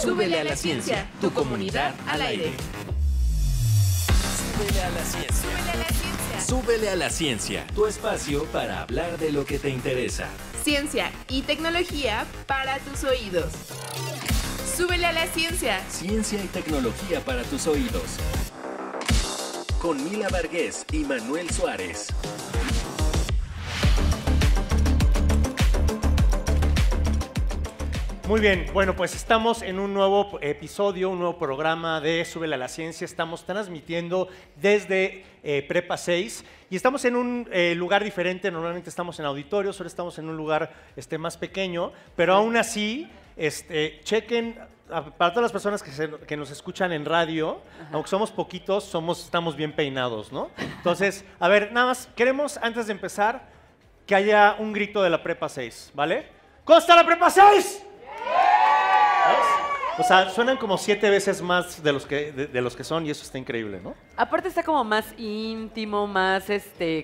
Súbele a la ciencia, tu comunidad al aire. Súbele a la ciencia. Súbele a la ciencia. Súbele a la ciencia, tu espacio para hablar de lo que te interesa. Ciencia y tecnología para tus oídos. Súbele a la ciencia. Ciencia y tecnología para tus oídos. Con Mila Vargués y Manuel Suárez. Muy bien, bueno, pues estamos en un nuevo episodio, un nuevo programa de Súbele a la Ciencia. Estamos transmitiendo desde Prepa 6 y estamos en un lugar diferente. Normalmente estamos en auditorios, ahora estamos en un lugar más pequeño, pero aún así, chequen, para todas las personas que nos escuchan en radio, aunque somos poquitos, estamos bien peinados, ¿no? Entonces, a ver, nada más, queremos, antes de empezar, que haya un grito de la Prepa 6, ¿vale? ¿Cómo está la Prepa 6? O sea, suenan como 7 veces más de los que son y eso está increíble, ¿no? Aparte está como más íntimo, más,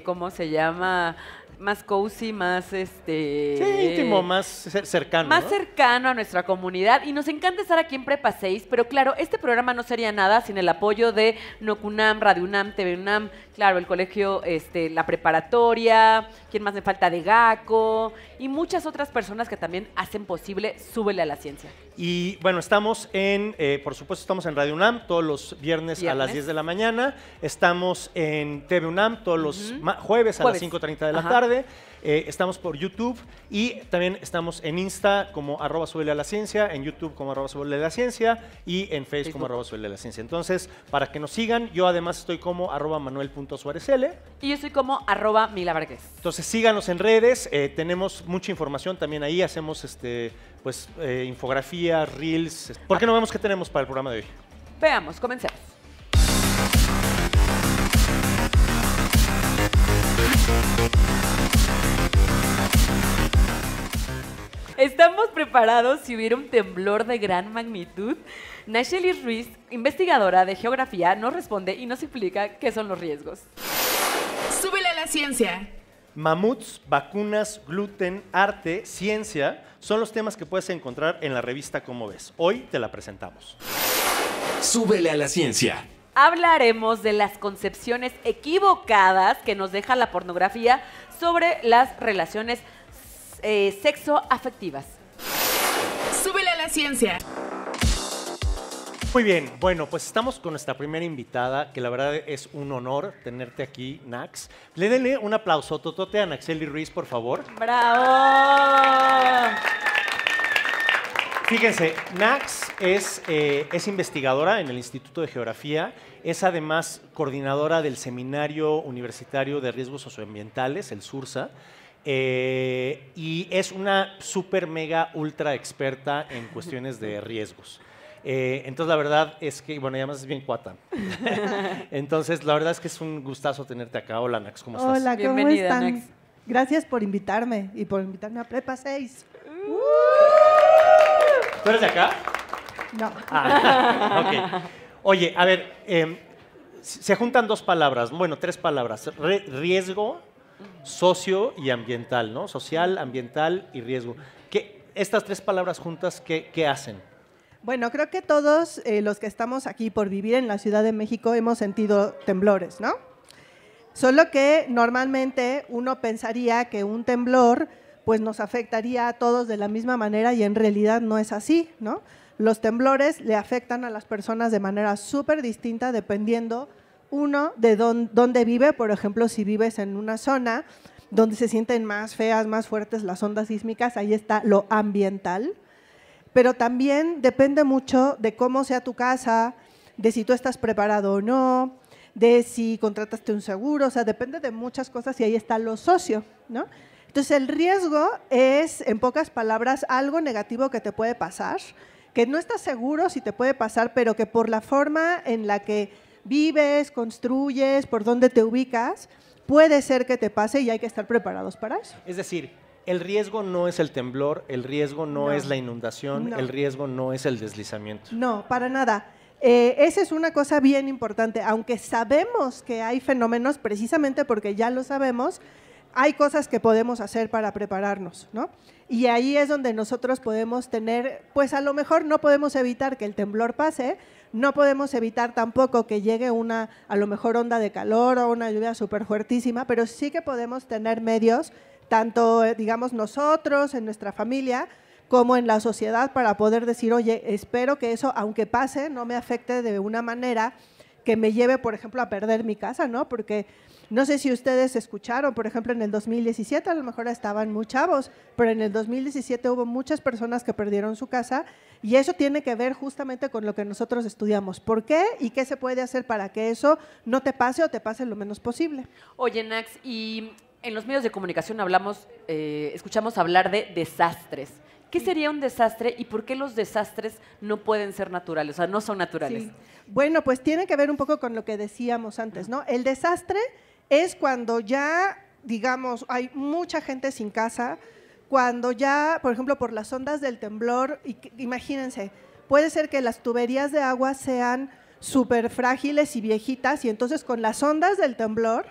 ¿cómo se llama? Más cozy, más, Sí, íntimo, más cercano, más ¿no? cercano a nuestra comunidad. Y nos encanta estar aquí en Prepa 6, pero claro, este programa no sería nada sin el apoyo de NOCUNAM, Radio UNAM, TV UNAM, claro, el colegio, la preparatoria, ¿quién más me falta? De GACO, y muchas otras personas que también hacen posible Súbele a la Ciencia. Y bueno, estamos por supuesto, estamos en Radio UNAM todos los viernes a las 10 de la mañana. Estamos en TV UNAM todos los jueves a las 5:30 de la tarde. Estamos por YouTube y también estamos en Insta como @Súbele a la Ciencia, en YouTube como @Súbele a la Ciencia y en Facebook como @Súbele a la Ciencia. Entonces, para que nos sigan, yo además estoy como @Manuel.SuárezL. Y yo soy como @Mila Vargués. Entonces, síganos en redes, tenemos mucha información también ahí, hacemos infografías, reels. ¿Por qué no vemos qué tenemos para el programa de hoy? Veamos, comencemos. ¿Estamos preparados si hubiera un temblor de gran magnitud? Nacheli Ruiz, investigadora de geografía, nos responde y nos explica qué son los riesgos. Súbele a la ciencia. Mamuts, vacunas, gluten, arte, ciencia son los temas que puedes encontrar en la revista Cómo Ves. Hoy te la presentamos. Súbele a la ciencia. Hablaremos de las concepciones equivocadas que nos deja la pornografía sobre las relaciones sexoafectivas. Súbele a la ciencia. Muy bien, bueno, pues estamos con nuestra primera invitada, que la verdad es un honor tenerte aquí, Nax. Le denle un aplauso totote a Nacheli Ruiz, por favor. ¡Bravo! Fíjense, Nax es investigadora en el Instituto de Geografía, es además coordinadora del Seminario Universitario de Riesgos Socioambientales, el SURSA, y es una súper, mega, ultra experta en cuestiones de riesgos. Entonces, la verdad es que, bueno, y además es bien cuata. Entonces, la verdad es que es un gustazo tenerte acá. Hola, Nax, ¿cómo estás? Hola, ¿cómo Bienvenida, están? Nax. Gracias por invitarme y por invitarme a Prepa 6. ¿Tú eres de acá? No. Ok. Oye, a ver, se juntan dos palabras, bueno, tres palabras. Riesgo, socio y ambiental, ¿no? Social, ambiental y riesgo. Estas tres palabras juntas, ¿qué hacen? Bueno, creo que todos los que estamos aquí por vivir en la Ciudad de México hemos sentido temblores, ¿no? Solo que normalmente uno pensaría que un temblor pues nos afectaría a todos de la misma manera y en realidad no es así, ¿no? Los temblores le afectan a las personas de manera súper distinta dependiendo, uno, de dónde vive. Por ejemplo, si vives en una zona donde se sienten más feas, más fuertes las ondas sísmicas, ahí está lo ambiental. Pero también depende mucho de cómo sea tu casa, de si tú estás preparado o no, de si contrataste un seguro, o sea, depende de muchas cosas y ahí está lo socio, ¿no? Entonces, el riesgo es, en pocas palabras, algo negativo que te puede pasar, que no estás seguro si te puede pasar, pero que por la forma en la que vives, construyes, por dónde te ubicas, puede ser que te pase y hay que estar preparados para eso. Es decir, el riesgo no es el temblor, el riesgo no es la inundación, el riesgo no es el deslizamiento. No, para nada. Esa es una cosa bien importante. Aunque sabemos que hay fenómenos, precisamente porque ya lo sabemos, hay cosas que podemos hacer para prepararnos, ¿no? Y ahí es donde nosotros podemos tener, pues a lo mejor no podemos evitar que el temblor pase, no podemos evitar tampoco que llegue una, a lo mejor, onda de calor o una lluvia súper fuertísima, pero sí que podemos tener medios, tanto, digamos, nosotros, en nuestra familia, como en la sociedad, para poder decir, oye, espero que eso, aunque pase, no me afecte de una manera que me lleve, por ejemplo, a perder mi casa, ¿no? Porque no sé si ustedes escucharon, por ejemplo, en el 2017, a lo mejor estaban muy chavos, pero en el 2017 hubo muchas personas que perdieron su casa y eso tiene que ver justamente con lo que nosotros estudiamos. ¿Por qué y qué se puede hacer para que eso no te pase o te pase lo menos posible? Oye, Nax, y en los medios de comunicación escuchamos hablar de desastres. ¿Qué sería un desastre y por qué los desastres no pueden ser naturales, o sea, no son naturales? Sí. Bueno, pues tiene que ver un poco con lo que decíamos antes, ¿no? El desastre es cuando ya, digamos, hay mucha gente sin casa, cuando ya, por ejemplo, por las ondas del temblor, imagínense, puede ser que las tuberías de agua sean súper frágiles y viejitas y entonces con las ondas del temblor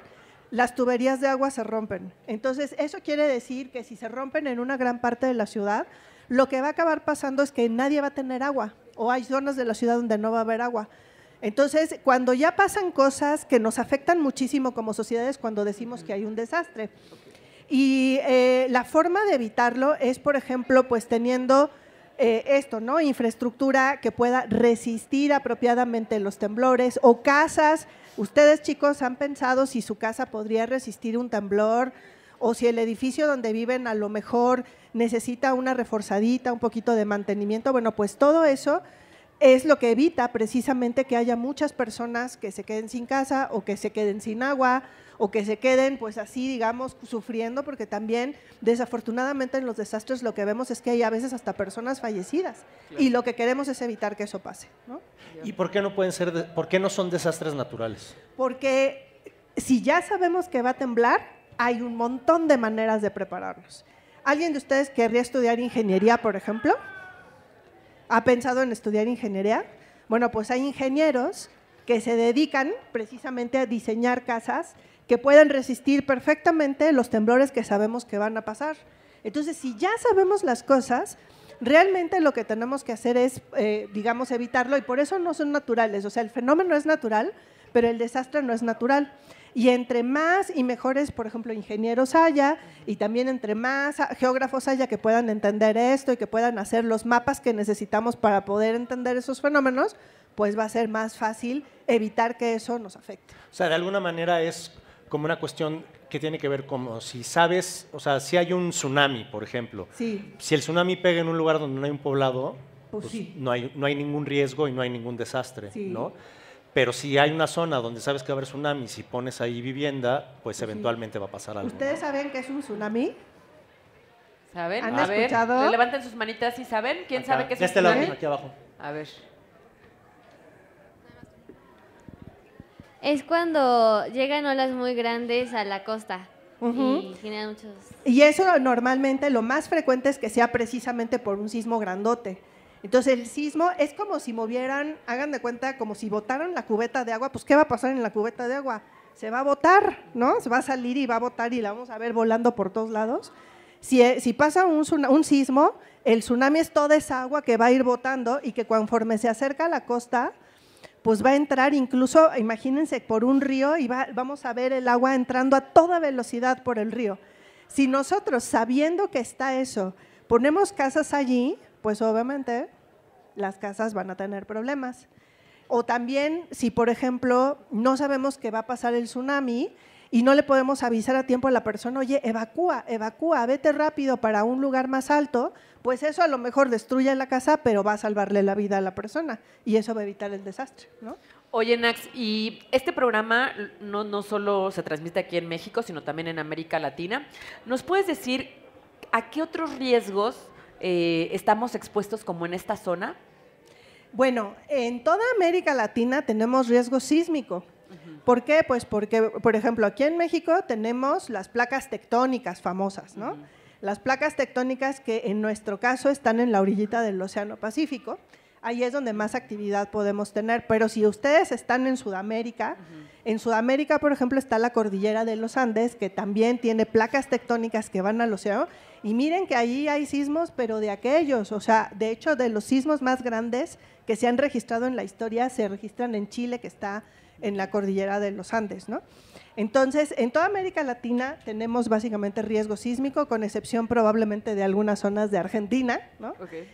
las tuberías de agua se rompen. Entonces, eso quiere decir que si se rompen en una gran parte de la ciudad, lo que va a acabar pasando es que nadie va a tener agua o hay zonas de la ciudad donde no va a haber agua. Entonces, cuando ya pasan cosas que nos afectan muchísimo como sociedades, cuando decimos que hay un desastre. Y la forma de evitarlo es, por ejemplo, pues teniendo esto, ¿no? Infraestructura que pueda resistir apropiadamente los temblores o casas. Ustedes, chicos, ¿han pensado si su casa podría resistir un temblor o si el edificio donde viven a lo mejor necesita una reforzadita, un poquito de mantenimiento? Bueno, pues todo eso es lo que evita precisamente que haya muchas personas que se queden sin casa o que se queden sin agua o que se queden pues así, digamos, sufriendo, porque también desafortunadamente en los desastres lo que vemos es que hay a veces hasta personas fallecidas. Claro. Y lo que queremos es evitar que eso pase, ¿no? ¿Y por qué no pueden ser, por qué no son desastres naturales? Porque si ya sabemos que va a temblar, hay un montón de maneras de prepararnos. ¿Alguien de ustedes querría estudiar ingeniería, por ejemplo? ¿Ha pensado en estudiar ingeniería? Bueno, pues hay ingenieros que se dedican precisamente a diseñar casas que puedan resistir perfectamente los temblores que sabemos que van a pasar. Entonces, si ya sabemos las cosas, realmente lo que tenemos que hacer es, digamos, evitarlo, y por eso no son naturales. O sea, el fenómeno es natural, pero el desastre no es natural. Y entre más y mejores, por ejemplo, ingenieros haya, y también entre más geógrafos haya que puedan entender esto y que puedan hacer los mapas que necesitamos para poder entender esos fenómenos, pues va a ser más fácil evitar que eso nos afecte. O sea, de alguna manera es como una cuestión que tiene que ver como si sabes, o sea, si hay un tsunami, por ejemplo. Sí. Si el tsunami pega en un lugar donde no hay un poblado, pues sí. no hay ningún riesgo y no hay ningún desastre, sí. ¿no? Pero si hay una zona donde sabes que va a haber tsunami, si pones ahí vivienda, pues eventualmente va a pasar algo. ¿Ustedes ¿no? saben qué es un tsunami? ¿Saben? ¿Han a escuchado? Ver, levanten sus manitas y ¿saben? ¿Quién Acá, sabe qué es de un este tsunami? lado, aquí abajo. A ver. Es cuando llegan olas muy grandes a la costa y generan muchos... Y eso normalmente lo más frecuente es que sea precisamente por un sismo grandote. Entonces el sismo es como si movieran, hagan de cuenta, como si botaran la cubeta de agua. Pues ¿qué va a pasar en la cubeta de agua? Se va a botar, ¿no? Se va a salir y va a botar y la vamos a ver volando por todos lados. Si pasa un sismo, el tsunami es toda esa agua que va a ir botando y que conforme se acerca a la costa, pues va a entrar incluso, imagínense, por un río y vamos a ver el agua entrando a toda velocidad por el río. Si nosotros, sabiendo que está eso, ponemos casas allí, pues obviamente las casas van a tener problemas. O también, si por ejemplo no sabemos que va a pasar el tsunami y no le podemos avisar a tiempo a la persona, oye, evacúa, vete rápido para un lugar más alto, pues eso a lo mejor destruye la casa, pero va a salvarle la vida a la persona y eso va a evitar el desastre, ¿no? Oye, Nax, y este programa no solo se transmite aquí en México, sino también en América Latina. ¿Nos puedes decir a qué otros riesgos estamos expuestos como en esta zona? Bueno, en toda América Latina tenemos riesgo sísmico. ¿Por qué? Pues porque, por ejemplo, aquí en México tenemos las placas tectónicas famosas, ¿no? Las placas tectónicas que en nuestro caso están en la orillita del Océano Pacífico. ahí es donde más actividad podemos tener. Pero si ustedes están en Sudamérica, en Sudamérica, por ejemplo, está la cordillera de los Andes, que también tiene placas tectónicas que van al océano, y miren que ahí hay sismos, pero de aquellos, o sea, de hecho, de los sismos más grandes que se han registrado en la historia, se registran en Chile, que está en la cordillera de los Andes, ¿no? Entonces, en toda América Latina tenemos básicamente riesgo sísmico, con excepción probablemente de algunas zonas de Argentina, ¿no? Okay.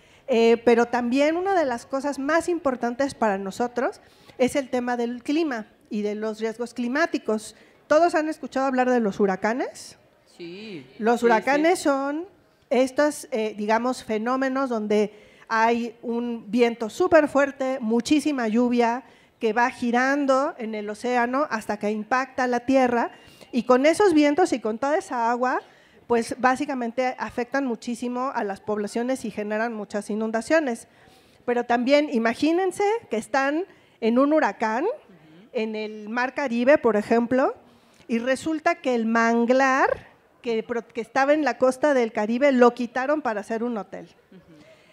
Pero también una de las cosas más importantes para nosotros es el tema del clima y de los riesgos climáticos. ¿Todos han escuchado hablar de los huracanes? Sí. Los huracanes son estos, digamos, fenómenos donde hay un viento súper fuerte, muchísima lluvia, que va girando en el océano hasta que impacta la tierra, y con esos vientos y con toda esa agua, pues básicamente afectan muchísimo a las poblaciones y generan muchas inundaciones. Pero también imagínense que están en un huracán, en el Mar Caribe, por ejemplo, y resulta que el manglar que estaba en la costa del Caribe lo quitaron para hacer un hotel.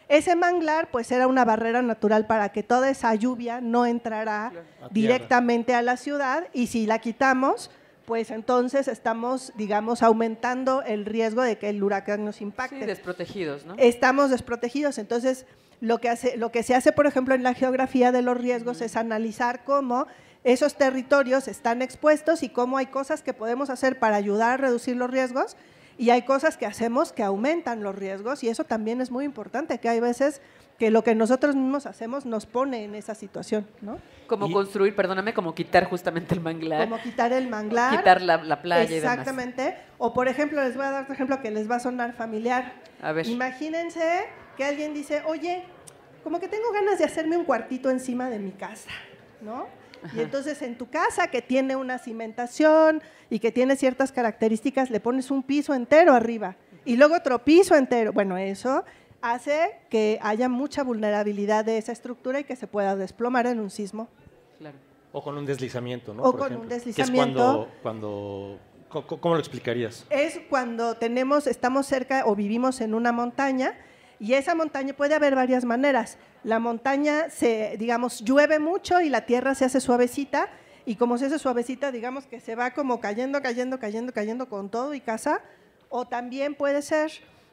Ese manglar pues era una barrera natural para que toda esa lluvia no entrara directamente a la ciudad, y si la quitamos, pues entonces estamos, digamos, aumentando el riesgo de que el huracán nos impacte. Sí, desprotegidos, ¿no? Estamos desprotegidos. Entonces, lo que se hace, por ejemplo, en la geografía de los riesgos es analizar cómo esos territorios están expuestos y cómo hay cosas que podemos hacer para ayudar a reducir los riesgos, y hay cosas que hacemos que aumentan los riesgos, y eso también es muy importante, que hay veces que lo que nosotros mismos hacemos nos pone en esa situación, ¿no? Como construir, perdóname, como quitar justamente el manglar. Como quitar el manglar. Quitar la playa y demás. Exactamente. O, por ejemplo, les voy a dar otro ejemplo que les va a sonar familiar. A ver. Imagínense que alguien dice, oye, como que tengo ganas de hacerme un cuartito encima de mi casa, ¿no? Ajá. Y entonces en tu casa, que tiene una cimentación y que tiene ciertas características, le pones un piso entero arriba y luego otro piso entero. Bueno, eso hace que haya mucha vulnerabilidad de esa estructura y que se pueda desplomar en un sismo. Claro. O con un deslizamiento, ¿no? O Por con ejemplo. un deslizamiento. Que es ¿cómo lo explicarías? Es cuando estamos cerca o vivimos en una montaña, y esa montaña puede haber varias maneras. La montaña, digamos, llueve mucho y la tierra se hace suavecita, y como se hace suavecita, digamos que se va como cayendo con todo y casa. O también puede ser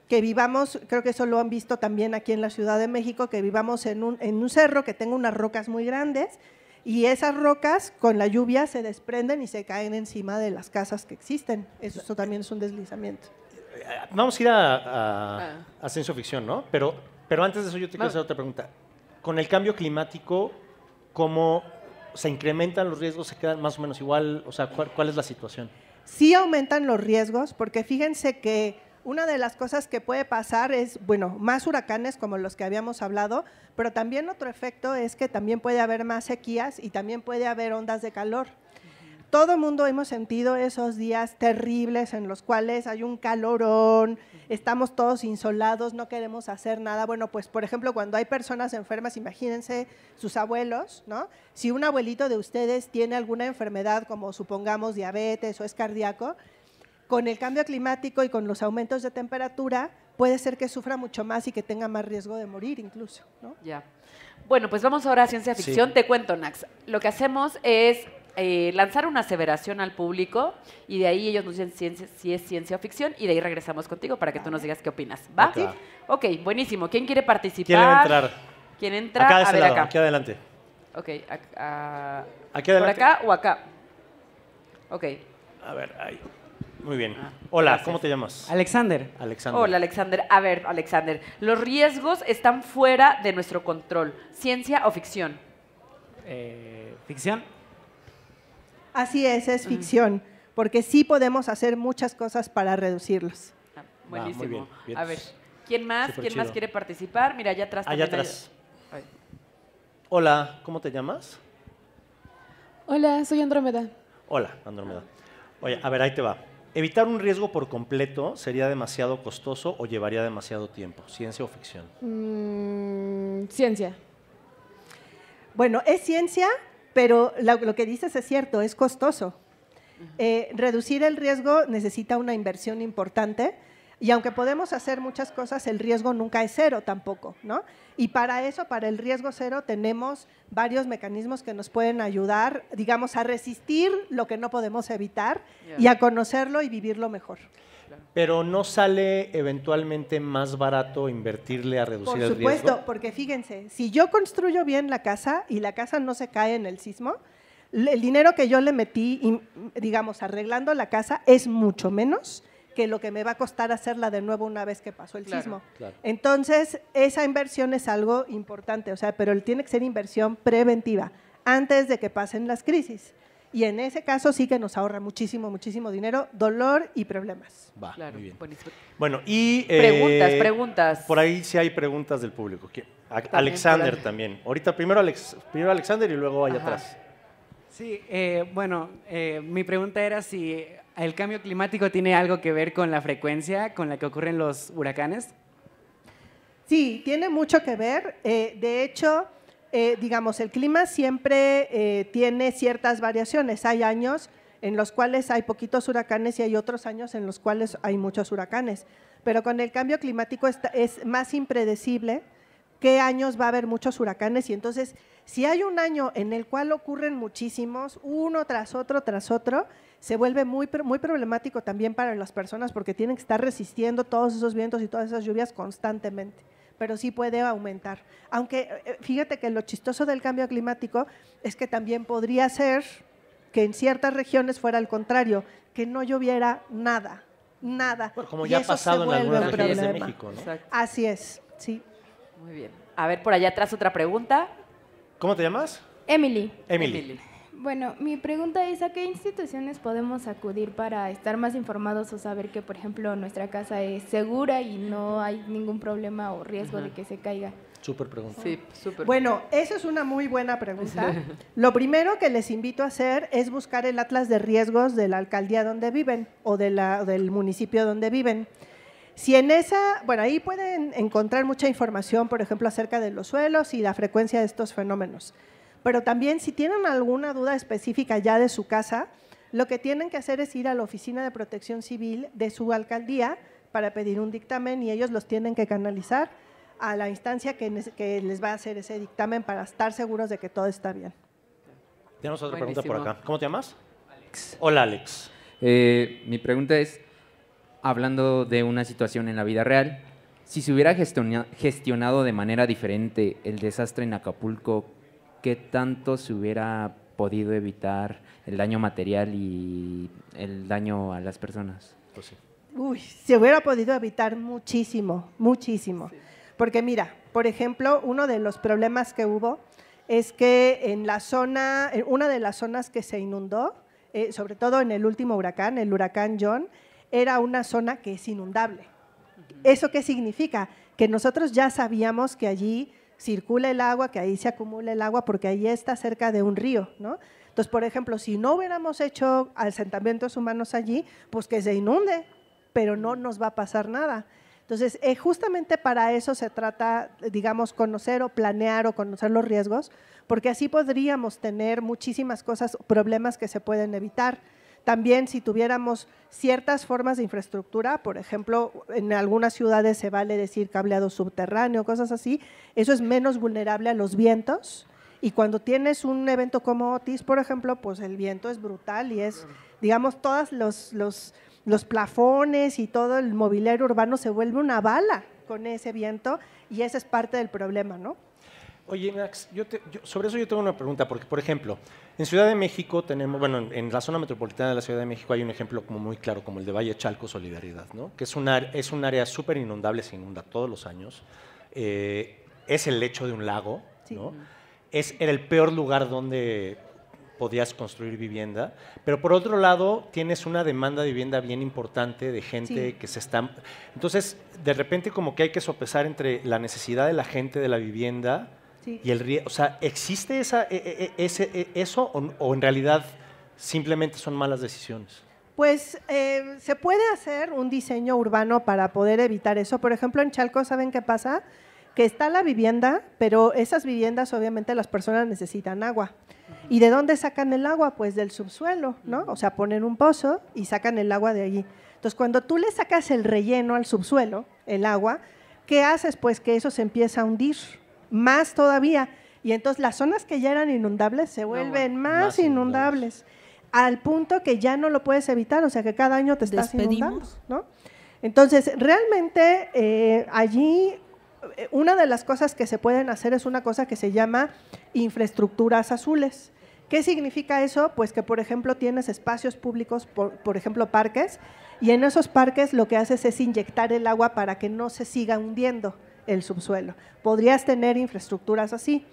que vivamos, creo que eso lo han visto también aquí en la Ciudad de México, que vivamos en un cerro que tenga unas rocas muy grandes, y esas rocas con la lluvia se desprenden y se caen encima de las casas que existen. Eso también es un deslizamiento. Vamos a ir a ciencia ficción, ¿no? Pero antes de eso yo te quiero hacer otra pregunta. Con el cambio climático, ¿cómo se incrementan los riesgos? ¿Se quedan más o menos igual? O sea, ¿cuál es la situación? Sí aumentan los riesgos, porque fíjense que una de las cosas que puede pasar es, bueno, más huracanes como los que habíamos hablado, pero también otro efecto es que también puede haber más sequías y también puede haber ondas de calor. Todo el mundo hemos sentido esos días terribles en los cuales hay un calorón, estamos todos insolados, no queremos hacer nada. Bueno, pues por ejemplo, cuando hay personas enfermas, imagínense sus abuelos, ¿no? Si un abuelito de ustedes tiene alguna enfermedad, como supongamos diabetes o es cardíaco, con el cambio climático y con los aumentos de temperatura, puede ser que sufra mucho más y que tenga más riesgo de morir incluso, ¿no? Ya. Bueno, pues vamos ahora a ciencia ficción. Sí. Te cuento, Nax. Lo que hacemos es lanzar una aseveración al público, y de ahí ellos nos dicen si es ciencia o ficción, y de ahí regresamos contigo para que tú nos digas qué opinas. ¿Va? Sí. Ok, buenísimo. ¿Quién quiere participar? ¿Quién va a entrar? ¿Quién entra? Acá de A ese ver, lado, acá. aquí adelante. Ok, Aquí ¿por adelante. acá o acá? Ok. A ver, ahí. Muy bien. Ah, Hola, gracias. ¿cómo te llamas? Alexander. Alexander. Hola, Alexander. A ver, Alexander, los riesgos están fuera de nuestro control. ¿Ciencia o ficción? ¿Ficción? Así es ficción, porque sí podemos hacer muchas cosas para reducirlos. Ah, muy buenísimo. bien, bien. A ver, ¿quién más Súper chido. quiere participar? Mira, allá atrás. Allá también hay- atrás. Ay. Hola, ¿cómo te llamas? Hola, soy Andrómeda. Hola, Andrómeda. Oye, a ver, ahí te va. ¿Evitar un riesgo por completo sería demasiado costoso o llevaría demasiado tiempo? ¿Ciencia o ficción? Ciencia. Bueno, es ciencia, pero lo que dices es cierto, es costoso. Reducir el riesgo necesita una inversión importante. Y aunque podemos hacer muchas cosas, el riesgo nunca es cero tampoco, ¿no? Y para eso, para el riesgo cero, tenemos varios mecanismos que nos pueden ayudar, digamos, a resistir lo que no podemos evitar y a conocerlo y vivirlo mejor. Pero ¿no sale eventualmente más barato invertirle a reducir el riesgo? Por supuesto, porque fíjense, si yo construyo bien la casa y la casa no se cae en el sismo, el dinero que yo le metí, digamos, arreglando la casa es mucho menos que lo que me va a costar hacerla de nuevo una vez que pasó el sismo. Claro. Entonces, esa inversión es algo importante, o sea, pero tiene que ser inversión preventiva, antes de que pasen las crisis. Y en ese caso sí que nos ahorra muchísimo, muchísimo dinero, dolor y problemas. Va, Claro, muy bien. buenísimo. Bueno, y… Preguntas. Por ahí sí hay preguntas del público. Alexander por ahí. también. Ahorita primero Alexander y luego allá Ajá. atrás. Sí, bueno, mi pregunta era si el cambio climático tiene algo que ver con la frecuencia con la que ocurren los huracanes. Sí, tiene mucho que ver. De hecho, digamos, el clima siempre tiene ciertas variaciones. Hay años en los cuales hay poquitos huracanes y hay otros años en los cuales hay muchos huracanes. Pero con el cambio climático es más impredecible qué años va a haber muchos huracanes y entonces si hay un año en el cual ocurren muchísimos, uno tras otro, se vuelve muy problemático también para las personas porque tienen que estar resistiendo todos esos vientos y todas esas lluvias constantemente, pero sí puede aumentar. Aunque fíjate que lo chistoso del cambio climático es que también podría ser que en ciertas regiones fuera al contrario, que no lloviera nada. Bueno, como y ya ha eso pasado se en algunas vuelve un regiones de problema. México, ¿no? Exacto. Así es, sí. Muy bien. A ver, por allá atrás otra pregunta. ¿Cómo te llamas? Emily. Emily. Bueno, mi pregunta es, ¿a qué instituciones podemos acudir para estar más informados o saber que, por ejemplo, nuestra casa es segura y no hay ningún problema o riesgo de que se caiga? Súper pregunta. Sí, súper. Bueno, eso es una muy buena pregunta. Lo primero que les invito a hacer es buscar el atlas de riesgos de la alcaldía donde viven o del municipio donde viven. Si en esa, bueno, ahí pueden encontrar mucha información, por ejemplo, acerca de los suelos y la frecuencia de estos fenómenos. Pero también si tienen alguna duda específica ya de su casa, lo que tienen que hacer es ir a la Oficina de Protección Civil de su alcaldía para pedir un dictamen y ellos los tienen que canalizar a la instancia que les va a hacer ese dictamen para estar seguros de que todo está bien. Tenemos otra pregunta por Buenísimo. acá. ¿Cómo te llamas? Alex. Hola, Alex. Mi pregunta es, hablando de una situación en la vida real, si se hubiera gestionado de manera diferente el desastre en Acapulco, ¿qué tanto se hubiera podido evitar el daño material y el daño a las personas? Pues sí. Uy, se hubiera podido evitar muchísimo, muchísimo. Sí. Porque mira, por ejemplo, uno de los problemas que hubo es que en una de las zonas que se inundó, sobre todo en el último huracán, el huracán John, era una zona que es inundable. ¿Eso qué significa? Que nosotros ya sabíamos que allí circula el agua, que ahí se acumula el agua, porque ahí está cerca de un río, ¿no? Entonces, por ejemplo, si no hubiéramos hecho asentamientos humanos allí, pues que se inunde, pero no nos va a pasar nada. Entonces, justamente para eso se trata, digamos, conocer o planear o conocer los riesgos, porque así podríamos tener muchísimas cosas, problemas que se pueden evitar. También si tuviéramos ciertas formas de infraestructura, por ejemplo, en algunas ciudades se vale decir cableado subterráneo, cosas así, eso es menos vulnerable a los vientos y cuando tienes un evento como Otis, por ejemplo, pues el viento es brutal y es, digamos, todos los plafones y todo el mobiliario urbano se vuelve una bala con ese viento y ese es parte del problema, ¿no? Oye, Max, sobre eso yo tengo una pregunta, porque, por ejemplo, en Ciudad de México tenemos, bueno, en la zona metropolitana de la Ciudad de México hay un ejemplo como muy claro, como el de Valle Chalco Solidaridad, ¿no? Que es un área súper inundable, se inunda todos los años, es el lecho de un lago, ¿no? Sí. Era el peor lugar donde podías construir vivienda, pero por otro lado tienes una demanda de vivienda bien importante de gente que se está… Entonces, de repente como que hay que sopesar entre la necesidad de la gente de la vivienda… Sí. Y el riesgo, o sea, ¿existe eso o en realidad simplemente son malas decisiones? Pues se puede hacer un diseño urbano para poder evitar eso. Por ejemplo, en Chalco, ¿saben qué pasa? Que está la vivienda, pero esas viviendas obviamente las personas necesitan agua. ¿Y de dónde sacan el agua? Pues del subsuelo, ¿no? O sea, ponen un pozo y sacan el agua de allí. Entonces, cuando tú le sacas el relleno al subsuelo, el agua, ¿qué haces? Pues que eso se empieza a hundir, más todavía. Y entonces las zonas que ya eran inundables se vuelven más inundables, al punto que ya no lo puedes evitar, o sea que cada año te estás inundando, ¿no? Entonces, realmente allí una de las cosas que se pueden hacer es una cosa que se llama infraestructuras azules. ¿Qué significa eso? Pues que, por ejemplo, tienes espacios públicos, por ejemplo, parques, y en esos parques lo que haces es inyectar el agua para que no se siga hundiendo el subsuelo. Podrías tener infraestructuras así.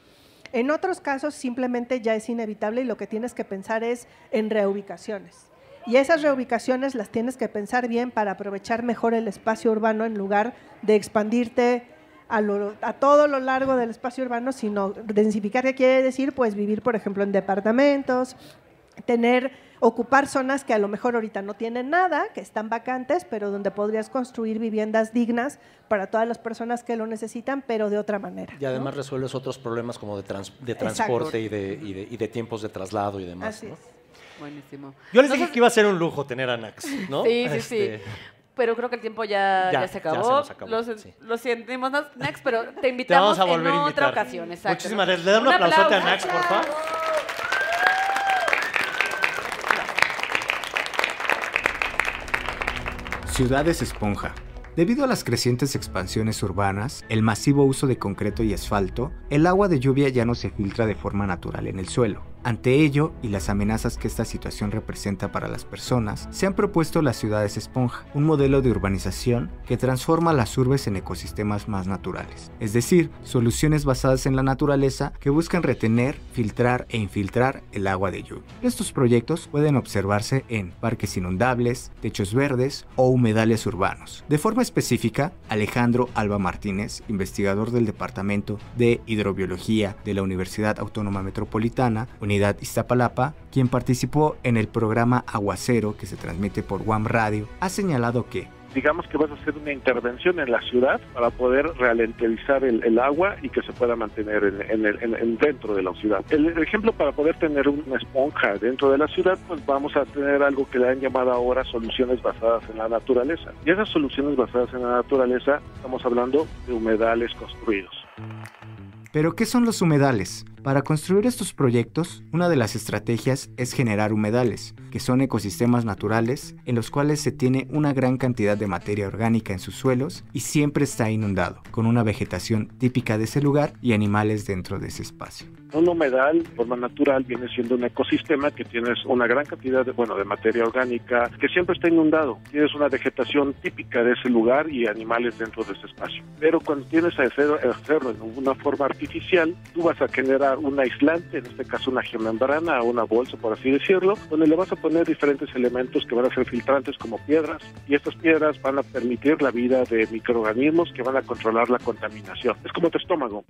En otros casos simplemente ya es inevitable y lo que tienes que pensar es en reubicaciones. Y esas reubicaciones las tienes que pensar bien para aprovechar mejor el espacio urbano en lugar de expandirte a todo lo largo del espacio urbano, sino densificar, ¿qué quiere decir? Pues vivir, por ejemplo, en departamentos, ocupar zonas que a lo mejor ahorita no tienen nada, que están vacantes, pero donde podrías construir viviendas dignas para todas las personas que lo necesitan, pero de otra manera. Y además, ¿no?, resuelves otros problemas como de transporte y de tiempos de traslado y demás. Así ¿no? es. Buenísimo. Yo les dije que iba a ser un lujo tener a Nax, ¿no? Sí. Pero creo que el tiempo ya se acabó. Ya se nos acabó, Lo sentimos, Nax, pero te invitamos a volver en a otra invitar. ocasión. Exacto. Muchísimas gracias. Le dan un aplausote a Nax, por favor. Ciudades esponja. Debido a las crecientes expansiones urbanas, el masivo uso de concreto y asfalto, el agua de lluvia ya no se filtra de forma natural en el suelo. Ante ello, y las amenazas que esta situación representa para las personas, se han propuesto las ciudades esponja, un modelo de urbanización que transforma las urbes en ecosistemas más naturales. Es decir, soluciones basadas en la naturaleza que buscan retener, filtrar e infiltrar el agua de lluvia. Estos proyectos pueden observarse en parques inundables, techos verdes o humedales urbanos. De forma específica, Alejandro Alba Martínez, investigador del Departamento de Hidrobiología de la Universidad Autónoma Metropolitana, Unidad Iztapalapa, quien participó en el programa Aguacero que se transmite por UAM Radio, ha señalado que digamos que vas a hacer una intervención en la ciudad para poder ralentizar el agua y que se pueda mantener dentro de la ciudad. El ejemplo para poder tener una esponja dentro de la ciudad, pues vamos a tener algo que le han llamado ahora soluciones basadas en la naturaleza. Y esas soluciones basadas en la naturaleza, estamos hablando de humedales construidos. ¿Pero qué son los humedales? Para construir estos proyectos, una de las estrategias es generar humedales, que son ecosistemas naturales en los cuales se tiene una gran cantidad de materia orgánica en sus suelos y siempre está inundado, con una vegetación típica de ese lugar y animales dentro de ese espacio. Un humedal, de forma natural, viene siendo un ecosistema que tienes una gran cantidad de materia orgánica que siempre está inundado. Tienes una vegetación típica de ese lugar y animales dentro de ese espacio. Pero cuando tienes a hacerlo en una forma artificial, tú vas a generar un aislante, en este caso una geomembrana o una bolsa, por así decirlo, donde le vas a poner diferentes elementos que van a ser filtrantes como piedras, y estas piedras van a permitir la vida de microorganismos que van a controlar la contaminación. Es como tu estómago.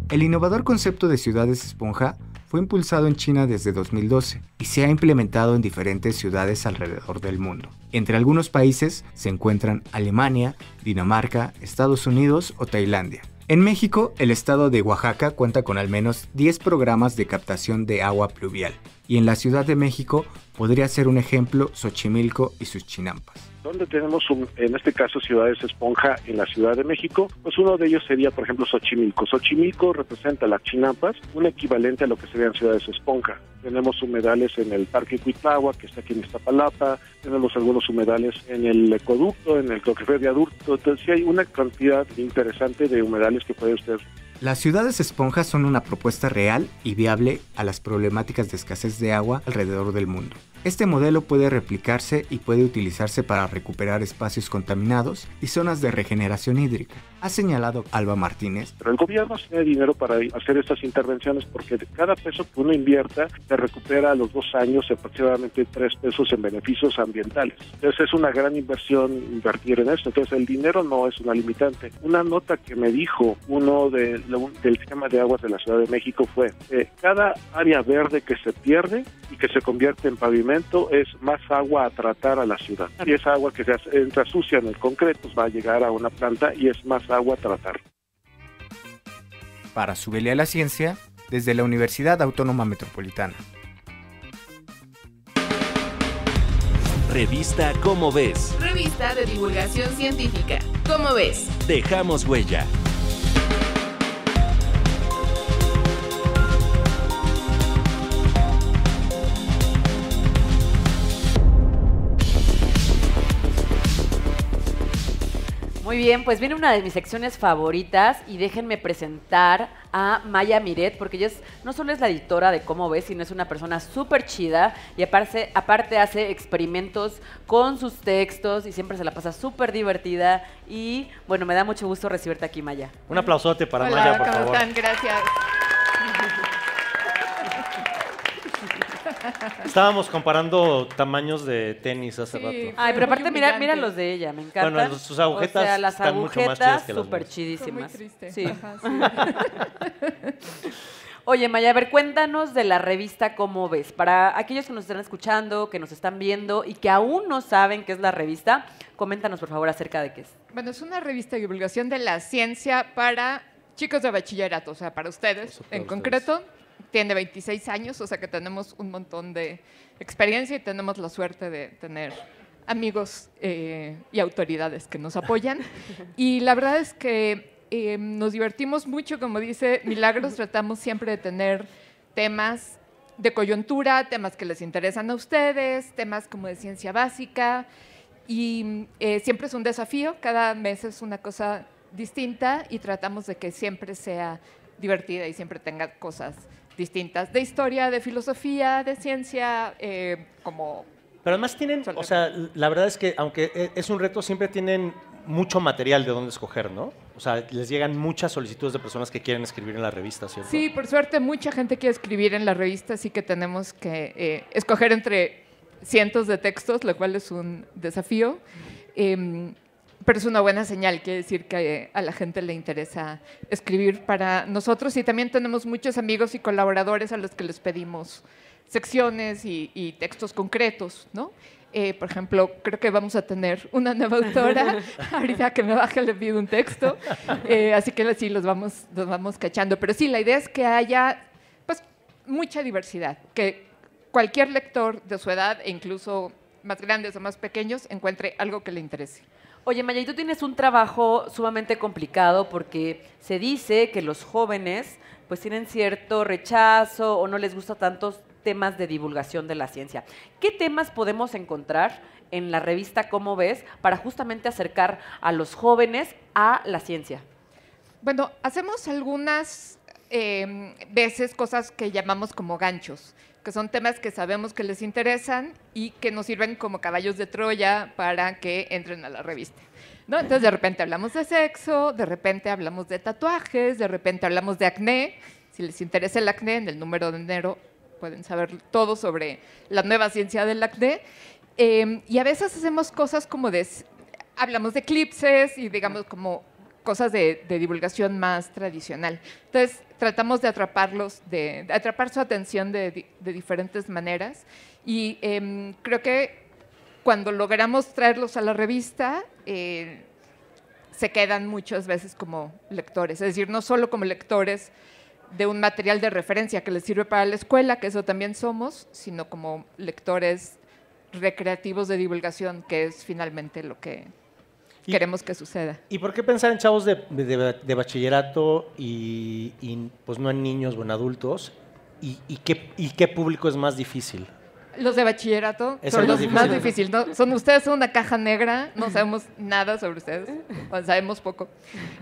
El innovador concepto de ciudades esponja fue impulsado en China desde 2012 y se ha implementado en diferentes ciudades alrededor del mundo. Entre algunos países se encuentran Alemania, Dinamarca, Estados Unidos o Tailandia. En México, el estado de Oaxaca cuenta con al menos 10 programas de captación de agua pluvial, y en la Ciudad de México podría ser un ejemplo Xochimilco y sus chinampas. Donde tenemos, en este caso, ciudades esponja en la Ciudad de México, pues uno de ellos sería, por ejemplo, Xochimilco. Xochimilco representa las chinampas, un equivalente a lo que serían ciudades esponja. Tenemos humedales en el Parque Cuitláhuac, que está aquí en Iztapalapa, tenemos algunos humedales en el Ecoducto, en el Coquefé Viaducto, entonces sí hay una cantidad interesante de humedales que puede usted. Las ciudades esponjas son una propuesta real y viable a las problemáticas de escasez de agua alrededor del mundo. Este modelo puede replicarse y puede utilizarse para recuperar espacios contaminados y zonas de regeneración hídrica, ha señalado Alba Martínez. Pero el gobierno tiene dinero para hacer estas intervenciones porque de cada peso que uno invierta se recupera a los 2 años aproximadamente 3 pesos en beneficios ambientales. Entonces es una gran inversión invertir en esto. Entonces el dinero no es una limitante. Una nota que me dijo uno del sistema de aguas de la Ciudad de México fue cada área verde que se pierde y que se convierte en pavimento es más agua a tratar a la ciudad. Y esa agua que se entra sucia en el concreto va a llegar a una planta y es más agua a tratar. Para Súbele a la Ciencia, desde la Universidad Autónoma Metropolitana. Revista Cómo Ves. Revista de divulgación científica. ¿Cómo ves? Dejamos huella. Muy bien, pues viene una de mis secciones favoritas y déjenme presentar a Maya Miret, porque ella no solo es la editora de Cómo Ves, sino es una persona súper chida y aparte hace experimentos con sus textos y siempre se la pasa súper divertida y bueno, me da mucho gusto recibirte aquí, Maya. Un aplausote para Hola, Maya, por ¿cómo favor. están? Gracias. Estábamos comparando tamaños de tenis hace rato. Ay, pero aparte muy mira humillante. los de ella, me encantan. Bueno, sus agujetas o sea, las están mucho más chidas agujetas que las súper mías. chidísimas. Fue muy triste. Sí. Ajá, sí. Oye, Maya, a ver, cuéntanos de la revista Cómo Ves. Para aquellos que nos están escuchando, que nos están viendo y que aún no saben qué es la revista, coméntanos por favor acerca de qué es. Bueno, es una revista de divulgación de la ciencia para chicos de bachillerato, o sea, para ustedes Eso para en ustedes. concreto. Tiene 26 años, o sea que tenemos un montón de experiencia y tenemos la suerte de tener amigos y autoridades que nos apoyan. Y la verdad es que nos divertimos mucho, como dice Milagros, tratamos siempre de tener temas de coyuntura, temas que les interesan a ustedes, temas como de ciencia básica y siempre es un desafío, cada mes es una cosa distinta y tratamos de que siempre sea divertida y siempre tenga cosas distintas de historia, de filosofía, de ciencia, como... Pero además tienen, o sea, la verdad es que aunque es un reto, siempre tienen mucho material de dónde escoger, ¿no? O sea, les llegan muchas solicitudes de personas que quieren escribir en la revista, ¿cierto? Sí, por suerte mucha gente quiere escribir en la revista, así que tenemos que escoger entre cientos de textos, lo cual es un desafío. Pero es una buena señal, quiere decir que a la gente le interesa escribir para nosotros y también tenemos muchos amigos y colaboradores a los que les pedimos secciones y textos concretos, ¿no? Por ejemplo, creo que vamos a tener una nueva autora, ahorita que me baje le pido un texto, así que sí, los vamos cachando. Pero sí, la idea es que haya pues, mucha diversidad, que cualquier lector de su edad, e incluso más grandes o más pequeños, encuentre algo que le interese. Oye, Maya, y tú tienes un trabajo sumamente complicado porque se dice que los jóvenes pues tienen cierto rechazo o no les gusta tantos temas de divulgación de la ciencia. ¿Qué temas podemos encontrar en la revista Cómo Ves para justamente acercar a los jóvenes a la ciencia? Bueno, hacemos algunas veces cosas que llamamos como ganchos, que son temas que sabemos que les interesan y que nos sirven como caballos de Troya para que entren a la revista, ¿no? Entonces, de repente hablamos de sexo, de repente hablamos de tatuajes, de repente hablamos de acné. Si les interesa el acné, en el número de enero pueden saber todo sobre la nueva ciencia del acné. Y a veces hacemos cosas como hablamos de eclipses y digamos como cosas de divulgación más tradicional. Entonces, tratamos de atraparlos, de atrapar su atención de diferentes maneras. Y creo que cuando logramos traerlos a la revista, se quedan muchas veces como lectores. Es decir, no solo como lectores de un material de referencia que les sirve para la escuela, que eso también somos, sino como lectores recreativos de divulgación, que es finalmente lo que queremos que suceda. ¿Y por qué pensar en chavos de bachillerato y pues no en niños o en adultos? ¿Y qué público es más difícil? Los de bachillerato ¿Es son el los más más difícil? difíciles. ¿No? Ustedes son una caja negra, no sabemos nada sobre ustedes, o sabemos poco.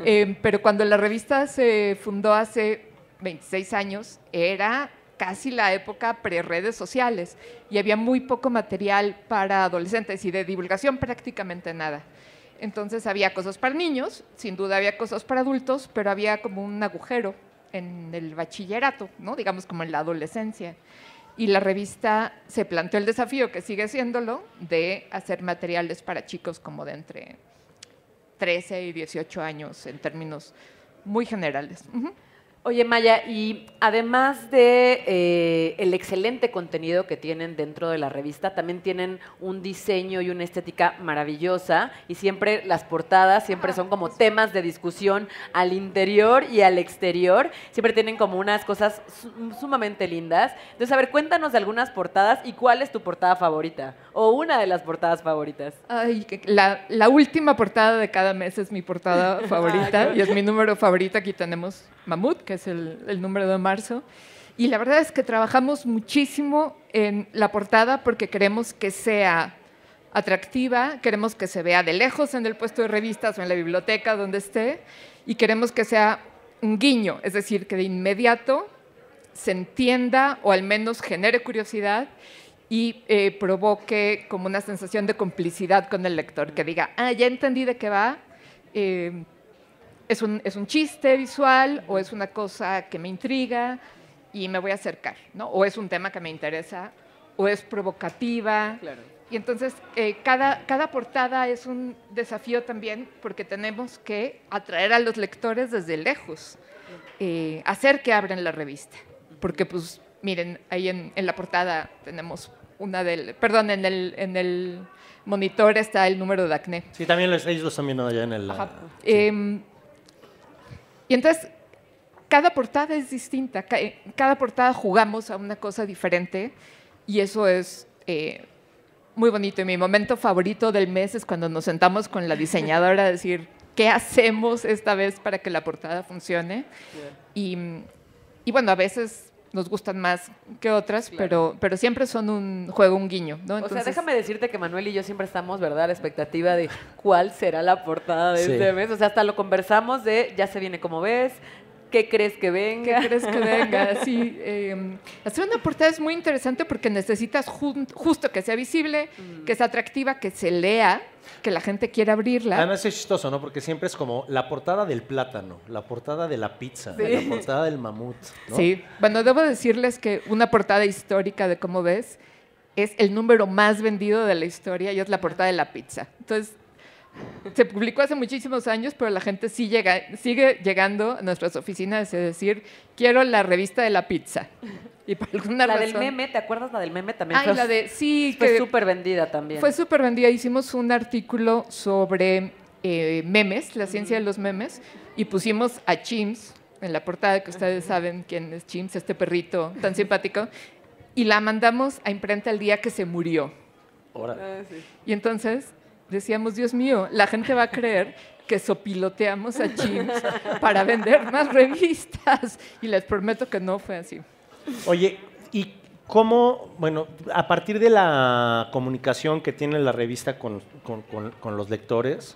Pero cuando la revista se fundó hace 26 años, era casi la época pre-redes sociales y había muy poco material para adolescentes y de divulgación prácticamente nada. Entonces había cosas para niños, sin duda había cosas para adultos, pero había como un agujero en el bachillerato, ¿no? Digamos como en la adolescencia. Y la revista se planteó el desafío, que sigue siéndolo, de hacer materiales para chicos como de entre 13 y 18 años en términos muy generales. Oye, Maya, y además de el excelente contenido que tienen dentro de la revista, también tienen un diseño y una estética maravillosa y siempre las portadas siempre son como temas de discusión al interior y al exterior. Siempre tienen como unas cosas sumamente lindas. Entonces, a ver, cuéntanos de algunas portadas y cuál es tu portada favorita o una de las portadas favoritas. Ay, la última portada de cada mes es mi portada favorita y es mi número favorito. Aquí tenemos Mamut, que es el número de marzo. Y la verdad es que trabajamos muchísimo en la portada porque queremos que sea atractiva, queremos que se vea de lejos en el puesto de revistas o en la biblioteca, donde esté, y queremos que sea un guiño, es decir, que de inmediato se entienda o al menos genere curiosidad y provoque como una sensación de complicidad con el lector, que diga, ya entendí de qué va, es un chiste visual o es una cosa que me intriga y me voy a acercar, ¿no? O es un tema que me interesa o es provocativa. Claro. Y entonces cada portada es un desafío también porque tenemos que atraer a los lectores desde lejos, hacer que abran la revista. Porque pues miren, ahí en la portada tenemos en el monitor está el número de acné. Sí, también ellos lo están viendo allá en el... Sí. Y entonces, cada portada es distinta, cada portada jugamos a una cosa diferente y eso es muy bonito. Y mi momento favorito del mes es cuando nos sentamos con la diseñadora a decir, ¿qué hacemos esta vez para que la portada funcione? Y bueno, a veces nos gustan más que otras, claro, pero siempre son un juego, un guiño, ¿no? Entonces, o sea, déjame decirte que Manuel y yo siempre estamos, ¿verdad?, a la expectativa de cuál será la portada de este mes. O sea, hasta lo conversamos de ya se viene como ves, ¿qué crees que venga? ¿Qué crees que venga? Sí. Hacer una portada es muy interesante porque necesitas justo que sea visible, que sea atractiva, que se lea, que la gente quiera abrirla. Además es chistoso, ¿no? Porque siempre es como la portada del plátano, la portada de la pizza, la portada del mamut, ¿no? Sí. Bueno, debo decirles que una portada histórica de Cómo Ves es el número más vendido de la historia y es la portada de la pizza. Entonces, se publicó hace muchísimos años, pero la gente sigue llegando a nuestras oficinas y decir, quiero la revista de la pizza. Y por alguna razón... del meme, ¿te acuerdas la del meme también? Sí, fue súper vendida también. Fue súper vendida. Hicimos un artículo sobre memes, la ciencia de los memes, y pusimos a Chimps en la portada, que ustedes saben quién es Chimps, este perrito tan simpático, y la mandamos a imprenta el día que se murió. Sí. Y entonces decíamos, Dios mío, la gente va a creer que sopiloteamos a Chimps para vender más revistas. Y les prometo que no fue así. Oye, ¿y cómo, bueno, a partir de la comunicación que tiene la revista con los lectores,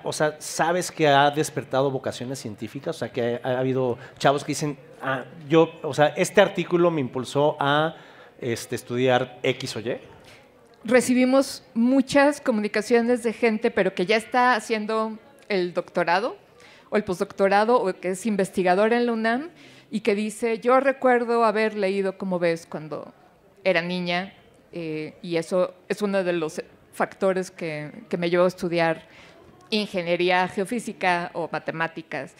o sea, sabes que ha despertado vocaciones científicas? O sea, que ha habido chavos que dicen, o sea, este artículo me impulsó a estudiar X o Y. Recibimos muchas comunicaciones de gente, pero que ya está haciendo el doctorado o el postdoctorado o que es investigador en la UNAM y que dice, yo recuerdo haber leído Cómo Ves cuando era niña y eso es uno de los factores que me llevó a estudiar ingeniería geofísica o matemáticas.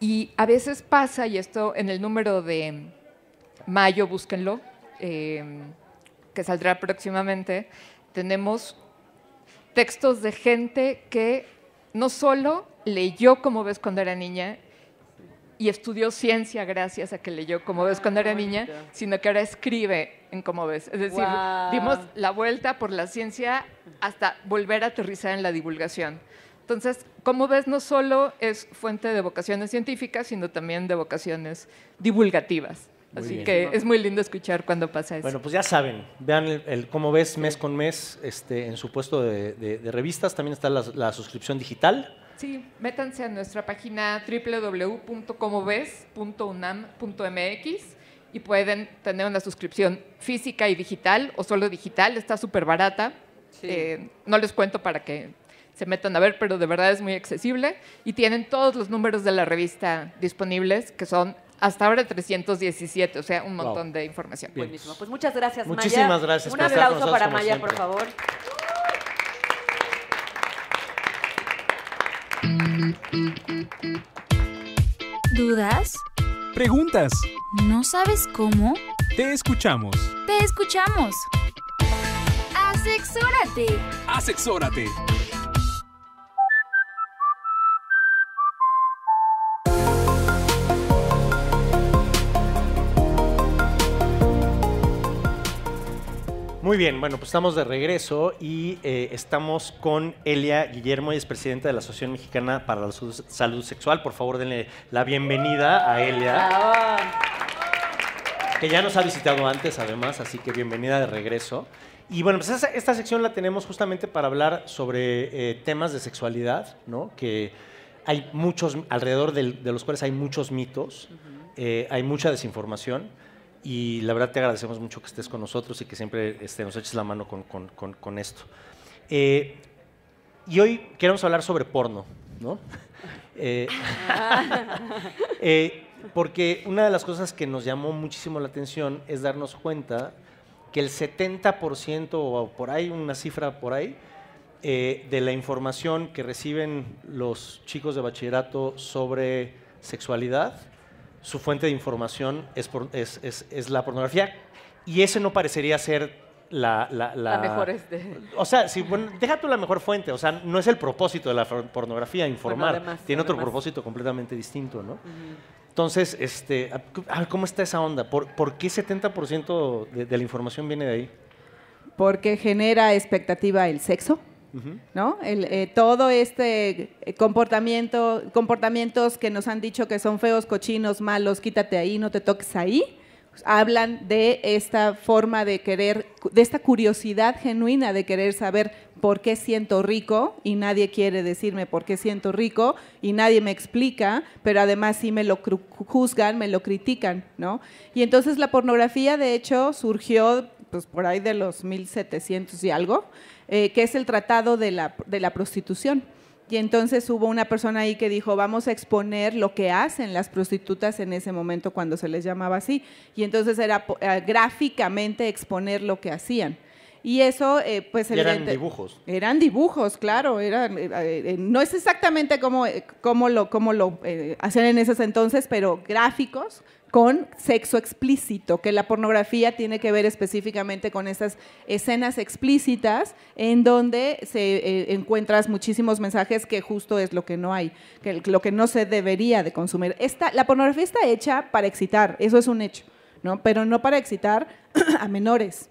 Y a veces pasa, y esto en el número de mayo, búsquenlo, que saldrá próximamente, tenemos textos de gente que no solo leyó Cómo Ves cuando era niña y estudió ciencia gracias a que leyó Cómo Ves cuando era niña, sino que ahora escribe en Cómo Ves. Es decir, dimos la vuelta por la ciencia hasta volver a aterrizar en la divulgación. Entonces, Cómo Ves no solo es fuente de vocaciones científicas, sino también de vocaciones divulgativas. Así que es muy lindo escuchar cuando pasa eso. Bueno, pues ya saben, vean el Cómo Ves mes con mes en su puesto de revistas. También está la suscripción digital. Sí, métanse a nuestra página www.comoves.unam.mx y pueden tener una suscripción física y digital o solo digital. Está súper barata. Sí. No les cuento para que se metan a ver, pero de verdad es muy accesible. Y tienen todos los números de la revista disponibles, que son hasta ahora 317, o sea, un montón de información. Bien. Buenísimo. Pues muchas gracias, Maya. Muchísimas gracias. Un aplauso para Maya, por favor. ¿Dudas? ¿Preguntas? ¿No sabes cómo? Te escuchamos. ¡Te escuchamos! ¡Asexórate! ¡Asexórate! Muy bien, bueno, pues estamos de regreso y estamos con Elia Guillermo, ella es presidenta de la Asociación Mexicana para la Salud Sexual. Por favor, denle la bienvenida a Elia, que ya nos ha visitado antes, además, así que bienvenida de regreso. Y bueno, pues esta sección la tenemos justamente para hablar sobre temas de sexualidad, ¿no? Que hay muchos, alrededor de los cuales hay muchos mitos, hay mucha desinformación. Y la verdad te agradecemos mucho que estés con nosotros y que siempre nos eches la mano con esto. Y hoy queremos hablar sobre porno, ¿no? Porque una de las cosas que nos llamó muchísimo la atención es darnos cuenta que el 70% o por ahí, una cifra por ahí, de la información que reciben los chicos de bachillerato sobre sexualidad, su fuente de información es la pornografía, y ese no parecería ser la mejor O sea, bueno, deja tú la mejor fuente, o sea, no es el propósito de la pornografía, informar, bueno, además, tiene otro propósito completamente distinto, ¿no? Entonces, ¿cómo está esa onda? ¿Por qué 70% de la información viene de ahí? Porque genera expectativa el sexo. ¿No? Todo este comportamientos que nos han dicho que son feos, cochinos, malos, quítate ahí, no te toques ahí, pues, hablan de esta forma de querer, de esta curiosidad genuina de querer saber por qué siento rico y nadie quiere decirme por qué siento rico y nadie me explica, pero además sí me lo juzgan, me lo critican, ¿no? Y entonces la pornografía de hecho surgió pues por ahí de los 1700 y algo, que es el tratado de la prostitución. Y entonces hubo una persona ahí que dijo, vamos a exponer lo que hacen las prostitutas en ese momento cuando se les llamaba así. Y entonces era gráficamente exponer lo que hacían. Y eso, pues... eran dibujos. Eran dibujos, claro. No es exactamente como lo hacían en esos entonces, pero gráficos con sexo explícito, que la pornografía tiene que ver específicamente con esas escenas explícitas en donde se encuentras muchísimos mensajes que justo es lo que no hay, que lo que no se debería de consumir. La pornografía está hecha para excitar, eso es un hecho, ¿no? Pero no para excitar a menores,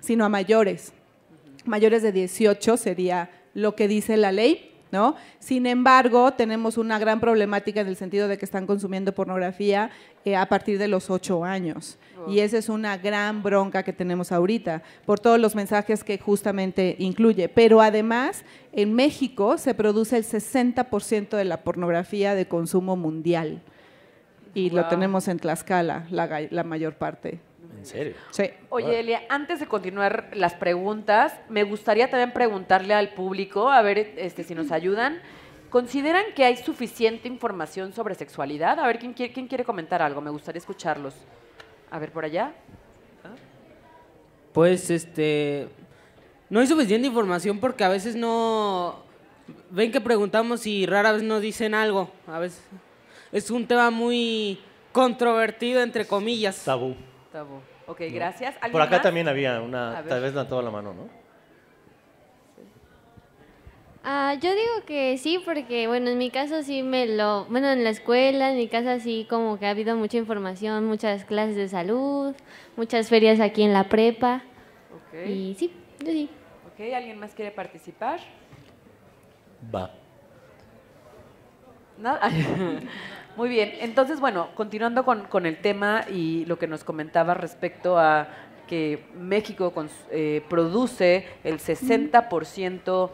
sino a mayores. Mayores de 18 sería lo que dice la ley, ¿no? Sin embargo, tenemos una gran problemática en el sentido de que están consumiendo pornografía a partir de los 8 años. Y esa es una gran bronca que tenemos ahorita, por todos los mensajes que justamente incluye. Pero además, en México se produce el 60% de la pornografía de consumo mundial. Y lo tenemos en Tlaxcala, la mayor parte. ¿En serio? Sí. Oye, Elia, antes de continuar las preguntas, me gustaría también preguntarle al público, a ver si nos ayudan. ¿Consideran que hay suficiente información sobre sexualidad? A ver, ¿quién quiere comentar algo? Me gustaría escucharlos. A ver, por allá. Pues, no hay suficiente información porque a veces no... Ven que preguntamos y rara vez nos dicen algo. A veces es un tema muy controvertido, entre comillas. Tabú. Ok, gracias. Por acá más? también había una, tal vez levantado la mano, ¿no? Yo digo que sí, porque bueno, en mi caso sí bueno, en la escuela, en mi casa sí como que ha habido mucha información, muchas clases de salud, muchas ferias aquí en la prepa. Y sí, yo sí. Ok, ¿alguien más quiere participar? Va. ¿Nada? Muy bien, entonces bueno, continuando con el tema y lo que nos comentaba respecto a que México produce el 60%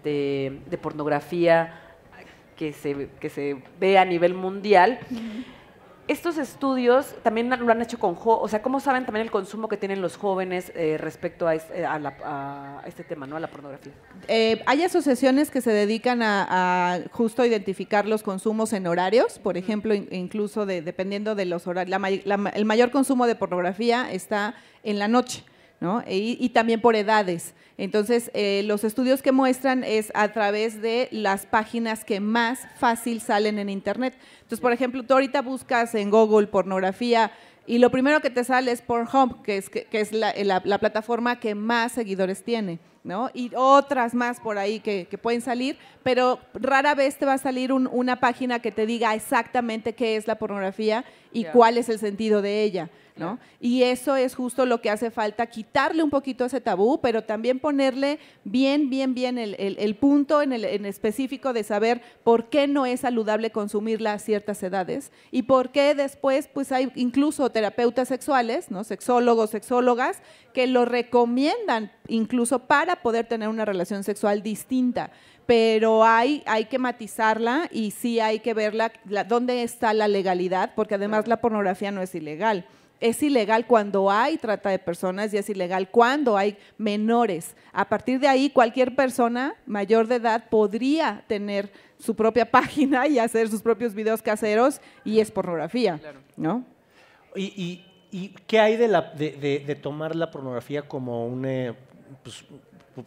de pornografía que se ve a nivel mundial. Estos estudios también lo han hecho o sea, ¿cómo saben también el consumo que tienen los jóvenes respecto a este tema, ¿no? A la pornografía? Hay asociaciones que se dedican a justo identificar los consumos en horarios, por ejemplo, incluso dependiendo de los horarios. El mayor consumo de pornografía está en la noche, ¿no? Y también por edades. Entonces, los estudios que muestran es a través de las páginas que más fácil salen en Internet. Entonces, por ejemplo, tú ahorita buscas en Google pornografía y lo primero que te sale es Pornhub, que es la plataforma que más seguidores tiene, ¿no? Y otras más por ahí que pueden salir, pero rara vez te va a salir una página que te diga exactamente qué es la pornografía y cuál es el sentido de ella, ¿no? Y eso es justo lo que hace falta, quitarle un poquito ese tabú, pero también ponerle bien el punto en específico de saber por qué no es saludable consumirla a ciertas edades y por qué después pues hay incluso terapeutas sexuales, ¿no? Sexólogos, sexólogas, que lo recomiendan incluso para poder tener una relación sexual distinta. Pero hay que matizarla y sí hay que verla, dónde está la legalidad, porque además la pornografía no es ilegal. Es ilegal cuando hay trata de personas y es ilegal cuando hay menores. A partir de ahí, cualquier persona mayor de edad podría tener su propia página y hacer sus propios videos caseros y es pornografía, ¿no? ¿Y qué hay de tomar la pornografía como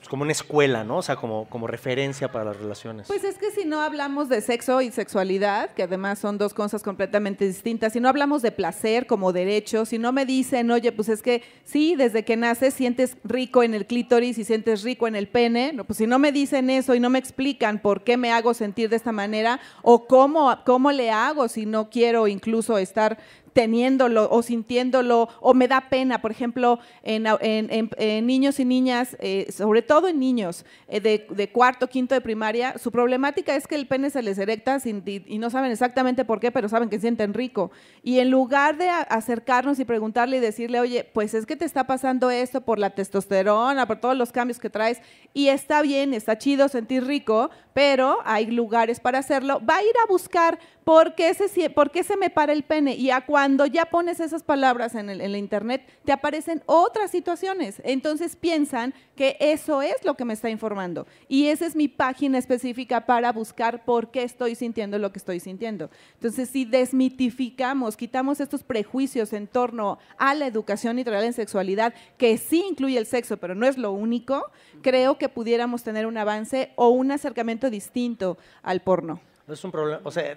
como una escuela, ¿no? O sea, como referencia para las relaciones. Pues es que si no hablamos de sexo y sexualidad, que además son dos cosas completamente distintas, si no hablamos de placer como derecho, si no me dicen, oye, pues es que sí, desde que naces sientes rico en el clítoris y sientes rico en el pene, no, pues si no me dicen eso y no me explican por qué me hago sentir de esta manera o cómo le hago si no quiero incluso estar teniéndolo o sintiéndolo o me da pena, por ejemplo, en niños y niñas, sobre todo en niños de cuarto, quinto de primaria, su problemática es que el pene se les erecta y no saben exactamente por qué, pero saben que sienten rico. Y en lugar de acercarnos y preguntarle y decirle, oye, pues es que te está pasando esto por la testosterona, por todos los cambios que traes, y está bien, está chido sentir rico, pero hay lugares para hacerlo, va a ir a buscar por qué se me para el pene y cuando ya pones esas palabras en la internet te aparecen otras situaciones, entonces piensan que eso es lo que me está informando y esa es mi página específica para buscar por qué estoy sintiendo lo que estoy sintiendo. Entonces si desmitificamos, quitamos estos prejuicios en torno a la educación integral en sexualidad, que sí incluye el sexo pero no es lo único, creo que pudiéramos tener un avance o un acercamiento distinto al porno. Es un problema, o sea,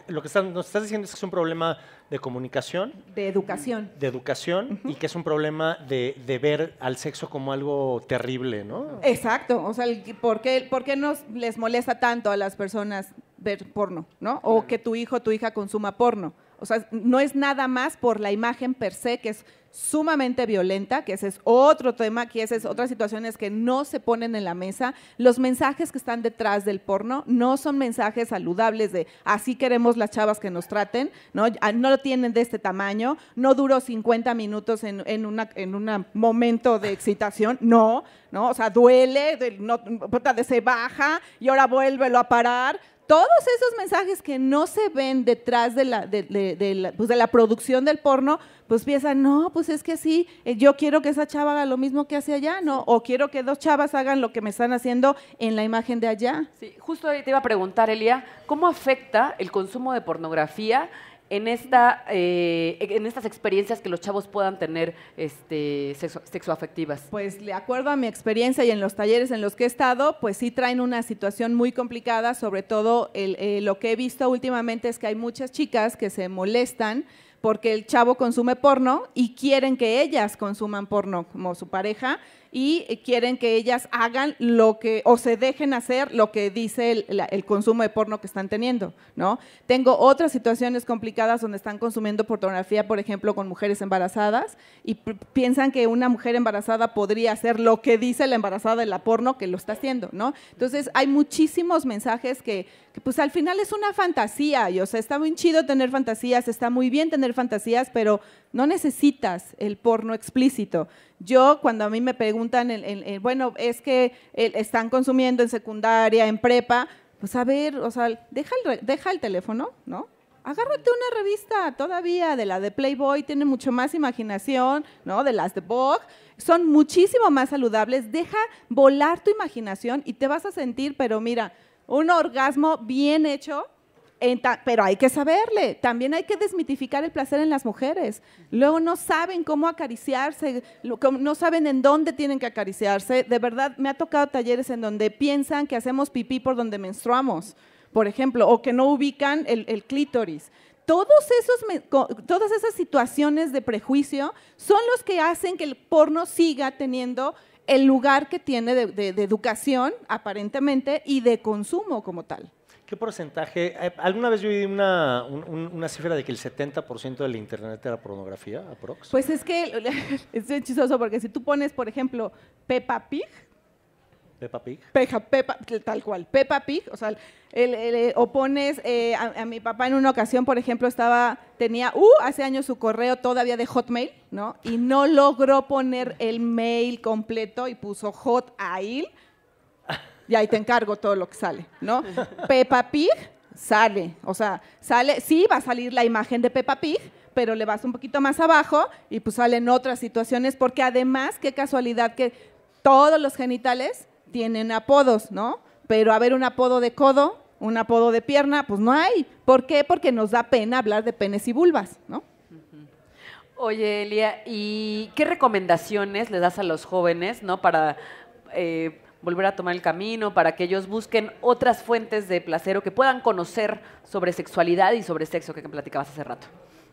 lo que nos estás diciendo es que es un problema de comunicación. De educación. De educación y que es un problema de ver al sexo como algo terrible, ¿no? Exacto, o sea, ¿por qué les molesta tanto a las personas ver porno, ¿no? O que tu hijo o tu hija consuma porno. O sea, no es nada más por la imagen per se, que es sumamente violenta, que ese es otro tema, que esas otras situaciones que no se ponen en la mesa. Los mensajes que están detrás del porno no son mensajes saludables de así queremos las chavas que nos traten, no lo tienen de este tamaño, no duró 50 minutos en un momento de excitación, no, o sea, duele, se baja y ahora vuélvelo a parar. Todos esos mensajes que no se ven detrás de la producción del porno, pues piensan, no, pues es que sí, yo quiero que esa chava haga lo mismo que hace allá, ¿no? O quiero que dos chavas hagan lo que me están haciendo en la imagen de allá. Sí, justo te iba a preguntar, Elia, ¿cómo afecta el consumo de pornografía en estas experiencias que los chavos puedan tener sexoafectivas? Pues de acuerdo a mi experiencia y en los talleres en los que he estado, pues sí traen una situación muy complicada, sobre todo lo que he visto últimamente es que hay muchas chicas que se molestan porque el chavo consume porno y quieren que ellas consuman porno como su pareja y quieren que ellas hagan o se dejen hacer lo que dice el consumo de porno que están teniendo, ¿no? Tengo otras situaciones complicadas donde están consumiendo pornografía, por ejemplo, con mujeres embarazadas y piensan que una mujer embarazada podría hacer lo que dice la embarazada de la porno, que lo está haciendo, ¿no? Entonces, hay muchísimos mensajes que pues al final es una fantasía, y o sea, está muy chido tener fantasías, está muy bien tener fantasías, pero no necesitas el porno explícito. Yo, cuando a mí me preguntan, bueno, es que están consumiendo en secundaria, en prepa, pues a ver, o sea, deja el teléfono, ¿no? Agárrate una revista todavía de la de Playboy, tiene mucho más imaginación, ¿no? De las de Vogue, son muchísimo más saludables, deja volar tu imaginación y te vas a sentir, pero mira, un orgasmo bien hecho Pero hay que saberle, también hay que desmitificar el placer en las mujeres. Luego no saben cómo acariciarse, no saben en dónde tienen que acariciarse. De verdad, me ha tocado talleres en donde piensan que hacemos pipí por donde menstruamos, por ejemplo, o que no ubican el clítoris. Todas esas situaciones de prejuicio son los que hacen que el porno siga teniendo el lugar que tiene de educación, aparentemente, y de consumo como tal. ¿Qué porcentaje? Alguna vez yo vi una cifra de que el 70% del internet era pornografía, aprox. Pues es que es chistoso porque si tú pones, por ejemplo, Peppa Pig, tal cual, Peppa Pig, o sea, o pones, a mi papá en una ocasión, por ejemplo, tenía hace años su correo todavía de Hotmail, ¿no? Y no logró poner el mail completo y puso Hotmail. Y ahí te encargo todo lo que sale, ¿no? Peppa Pig sale, o sea, sí va a salir la imagen de Peppa Pig, pero le vas un poquito más abajo y pues salen otras situaciones, porque además, qué casualidad que todos los genitales tienen apodos, ¿no? Pero a ver, un apodo de codo, un apodo de pierna, pues no hay. ¿Por qué? Porque nos da pena hablar de penes y vulvas, ¿no? Oye, Elia, ¿y qué recomendaciones les das a los jóvenes, ¿no? Para volver a tomar el camino, para que ellos busquen otras fuentes de placer o que puedan conocer sobre sexualidad y sobre sexo que platicabas hace rato?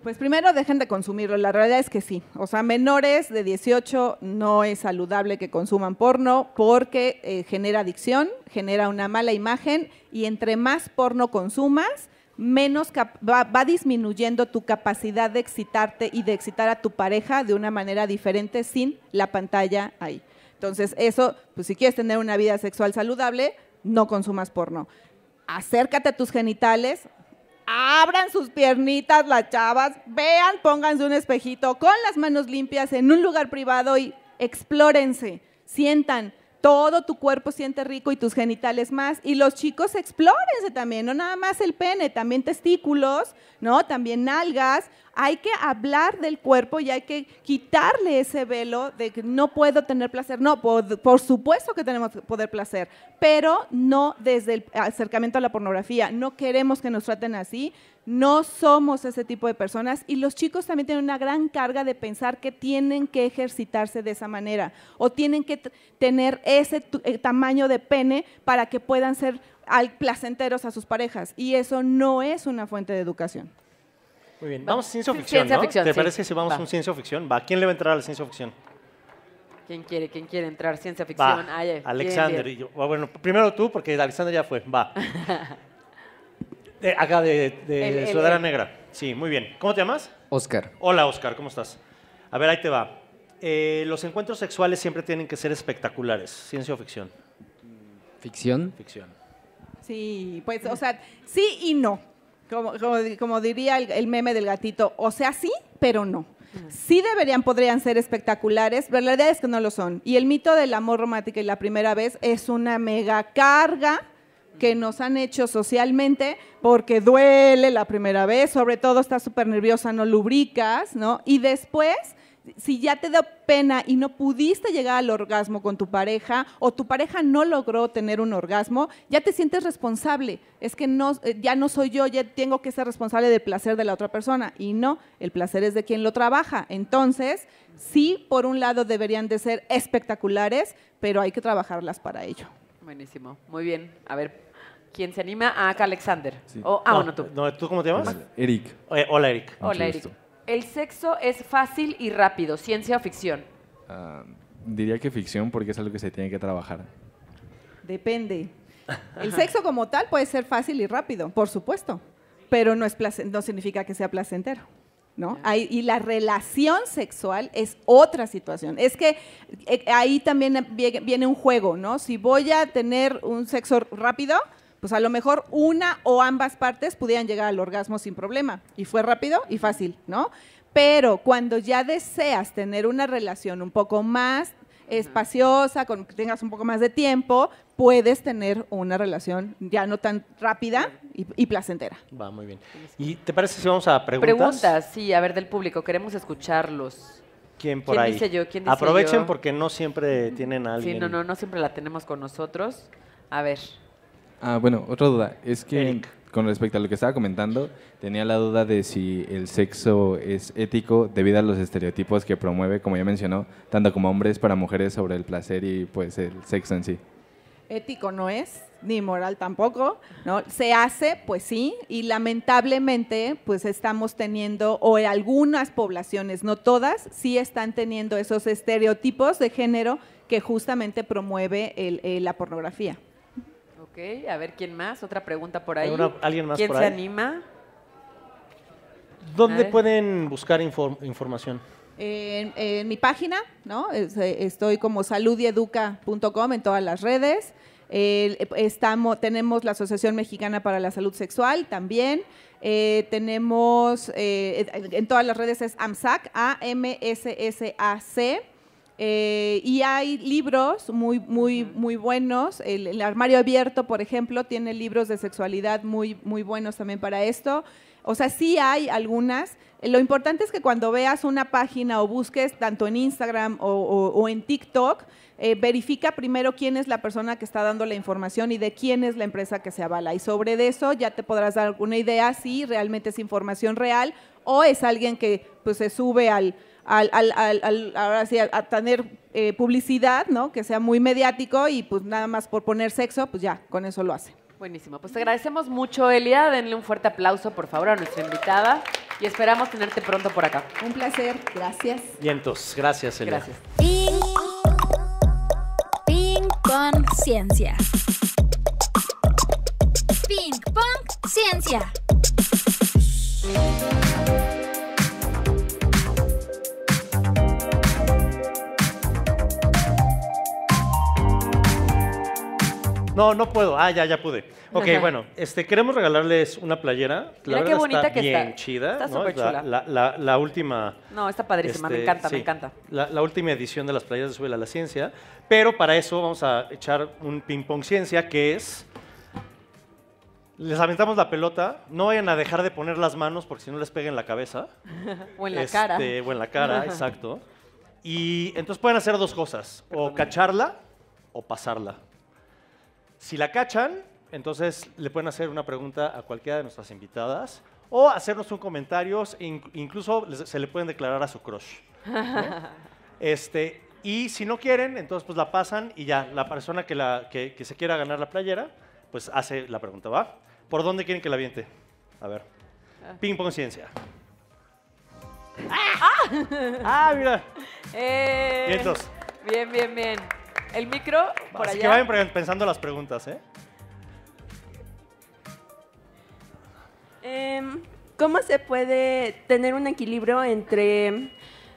Pues primero dejen de consumirlo, la realidad es que sí. O sea, menores de 18 no es saludable que consuman porno porque genera adicción, genera una mala imagen y entre más porno consumas, menos va disminuyendo tu capacidad de excitarte y de excitar a tu pareja de una manera diferente sin la pantalla ahí. Entonces, eso, pues si quieres tener una vida sexual saludable, no consumas porno. Acércate a tus genitales, abran sus piernitas las chavas, vean, pónganse un espejito con las manos limpias en un lugar privado y explórense, sientan. Todo tu cuerpo siente rico y tus genitales más. Y los chicos explórense también, no nada más el pene, también testículos, ¿no? También nalgas. Hay que hablar del cuerpo y hay que quitarle ese velo de que no puedo tener placer. No, por supuesto que tenemos que poder placer, pero no desde el acercamiento a la pornografía. No queremos que nos traten así. No somos ese tipo de personas y los chicos también tienen una gran carga de pensar que tienen que ejercitarse de esa manera o tienen que tener ese tamaño de pene para que puedan ser placenteros a sus parejas y eso no es una fuente de educación. Muy bien, vamos a ciencia ficción, ¿no? Ficción, ¿Te sí. parece si vamos a un ciencia ficción? Va, ¿quién le va a entrar a la ciencia ficción? ¿Quién quiere entrar? Ciencia ficción. Va, Alexander y yo. Bueno, primero tú porque Alexander ya fue, va. Acá de sudadera negra. Sí, muy bien. ¿Cómo te llamas? Oscar. Hola, Oscar, ¿cómo estás? A ver, ahí te va. Los encuentros sexuales siempre tienen que ser espectaculares. ¿Ciencia o ficción? ¿Ficción? Ficción. Sí, pues, o sea, sí y no. Como diría el meme del gatito, o sea, sí, pero no. Sí podrían ser espectaculares, pero la realidad es que no lo son. Y el mito del amor romántico y la primera vez es una mega carga que nos han hecho socialmente porque duele la primera vez, sobre todo estás súper nerviosa, no lubricas, ¿no? Y después, si ya te da pena y no pudiste llegar al orgasmo con tu pareja o tu pareja no logró tener un orgasmo, ya te sientes responsable. Es que ya no soy yo, ya tengo que ser responsable del placer de la otra persona. Y no, el placer es de quien lo trabaja. Entonces, sí, por un lado deberían de ser espectaculares, pero hay que trabajarlas para ello. Buenísimo, muy bien. A ver, ¿quién se anima? Acá Alexander. Sí. Bueno, tú. No, ¿tú cómo te llamas? Eric. Hola, Eric. Hola, Eric. ¿El sexo es fácil y rápido, ciencia o ficción? Diría que ficción porque es algo que se tiene que trabajar. Depende. El sexo como tal puede ser fácil y rápido, por supuesto, pero no significa que sea placentero, ¿no? Y la relación sexual es otra situación. Es que ahí también viene un juego, ¿no? Si voy a tener un sexo rápido, pues a lo mejor una o ambas partes pudieran llegar al orgasmo sin problema. Y fue rápido y fácil, ¿no? Pero cuando ya deseas tener una relación un poco más espaciosa, con que tengas un poco más de tiempo, puedes tener una relación ya no tan rápida y placentera. Va, muy bien. ¿Y te parece si vamos a preguntas? Preguntas, sí, a ver, del público, queremos escucharlos. ¿Quién por ahí? ¿Quién dice yo? ¿Quién dice Aprovechen yo? porque no siempre tienen a alguien. Sí, no siempre la tenemos con nosotros. A ver. Bueno, otra duda. Es que con respecto a lo que estaba comentando, tenía la duda de si el sexo es ético debido a los estereotipos que promueve, como ya mencionó, tanto como hombres para mujeres sobre el placer y pues el sexo en sí. Ético no es, ni moral tampoco, ¿no? Se hace, pues sí, y lamentablemente pues estamos teniendo, o algunas poblaciones, no todas, sí están teniendo esos estereotipos de género que justamente promueve la pornografía. Ok, a ver, ¿quién más? Otra pregunta por ahí. ¿Alguien más ¿Quién por se ahí? anima? ¿Dónde pueden buscar información? En mi página, ¿no? Estoy como saludyeduca.com en todas las redes. Tenemos la Asociación Mexicana para la Salud Sexual también. Tenemos en todas las redes es AMSAC, AMSSAC. Y hay libros muy buenos. El Armario Abierto, por ejemplo, tiene libros de sexualidad muy buenos también para esto. O sea, sí hay algunas. Lo importante es que cuando veas una página o busques tanto en Instagram o en TikTok, verifica primero quién es la persona que está dando la información y de quién es la empresa que se avala. Y sobre eso ya te podrás dar alguna idea si realmente es información real o es alguien que pues se sube ahora sí, a tener publicidad, ¿no? Que sea muy mediático y pues nada más por poner sexo, pues ya, con eso lo hace. Buenísimo, pues te agradecemos mucho, Elia. Denle un fuerte aplauso, por favor, a nuestra invitada y esperamos tenerte pronto por acá. Un placer, gracias. Vientos, gracias, Elia. Gracias. Ping Pong Ciencia. Ping Pong Ciencia. No puedo. Ya pude. Ok, bueno, queremos regalarles una playera. La Mira verdad qué bonita está que bien está. chida. Está ¿no? súper chula. La última. No, está padrísima, me encanta, me encanta. La última edición de las playeras de Súbela a la Ciencia. Pero para eso vamos a echar un ping pong ciencia que es. Les aventamos la pelota. No vayan a dejar de poner las manos porque si no les pega en la cabeza. O en la cara. O en la cara, exacto. Y entonces pueden hacer dos cosas. O cacharla o pasarla. Si la cachan, entonces le pueden hacer una pregunta a cualquiera de nuestras invitadas o hacernos un comentario, incluso se le pueden declarar a su crush, ¿no? Y si no quieren, entonces pues la pasan y ya, la persona que se quiera ganar la playera, pues hace la pregunta, ¿va? ¿Por dónde quieren que la aviente? A ver. Ping pong ciencia. Mira. Vientos. Bien. El micro por Así allá. que vayan pensando las preguntas, ¿eh? ¿Cómo se puede tener un equilibrio entre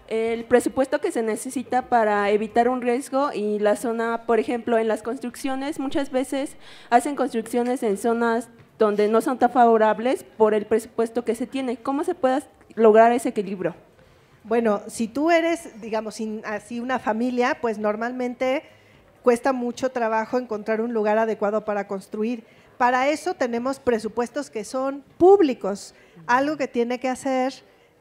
el presupuesto que se necesita para evitar un riesgo y la zona, por ejemplo, en las construcciones? Muchas veces hacen construcciones en zonas donde no son tan favorables por el presupuesto que se tiene. ¿Cómo se puede lograr ese equilibrio? Bueno, si tú eres, digamos, así una familia, pues normalmente cuesta mucho trabajo encontrar un lugar adecuado para construir. Para eso tenemos presupuestos que son públicos, algo que tiene que hacer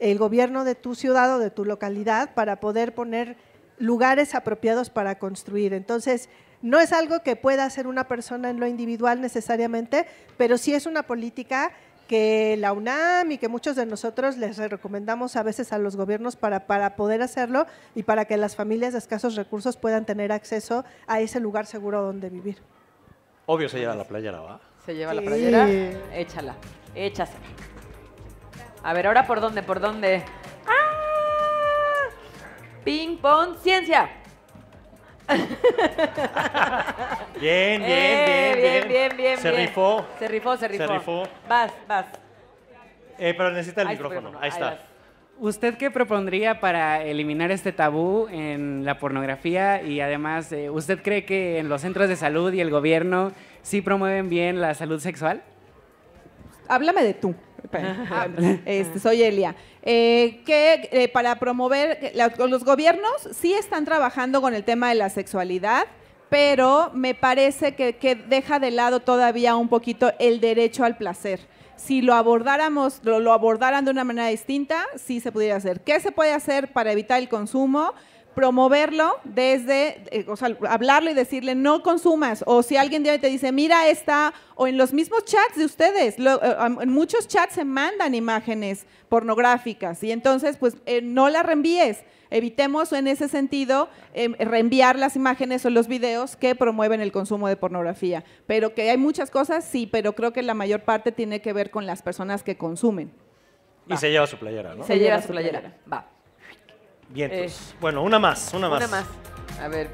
el gobierno de tu ciudad o de tu localidad para poder poner lugares apropiados para construir. Entonces, no es algo que pueda hacer una persona en lo individual necesariamente, pero sí es una política que la UNAM y que muchos de nosotros les recomendamos a veces a los gobiernos para poder hacerlo y para que las familias de escasos recursos puedan tener acceso a ese lugar seguro donde vivir. Obvio se lleva la playera, ¿va? Se lleva la playera, échala, échasela. A ver, ahora ¿por dónde? Ping pong ciencia. Bien. Se rifó. Vas. Pero necesita el micrófono. Ahí está. ¿Usted qué propondría para eliminar este tabú en la pornografía? Y además, ¿usted cree que en los centros de salud y el gobierno sí promueven bien la salud sexual? Háblame de tú. Soy Elia. Para promover, los gobiernos sí están trabajando con el tema de la sexualidad, pero me parece que deja de lado todavía un poquito el derecho al placer. Si lo abordáramos, lo abordaran de una manera distinta, sí se pudiera hacer. ¿Qué se puede hacer para evitar el consumo? promoverlo desde, o sea, hablarlo y decirle no consumas, o si alguien te dice mira esta, o en los mismos chats de ustedes, en muchos chats se mandan imágenes pornográficas y entonces pues no las reenvíes. Evitemos en ese sentido reenviar las imágenes o los videos que promueven el consumo de pornografía. Pero que hay muchas cosas, sí, pero creo que la mayor parte tiene que ver con las personas que consumen. Y se lleva su playera, ¿no? Se lleva su playera. Va. Vientos. Bueno, una más. Una más. A ver.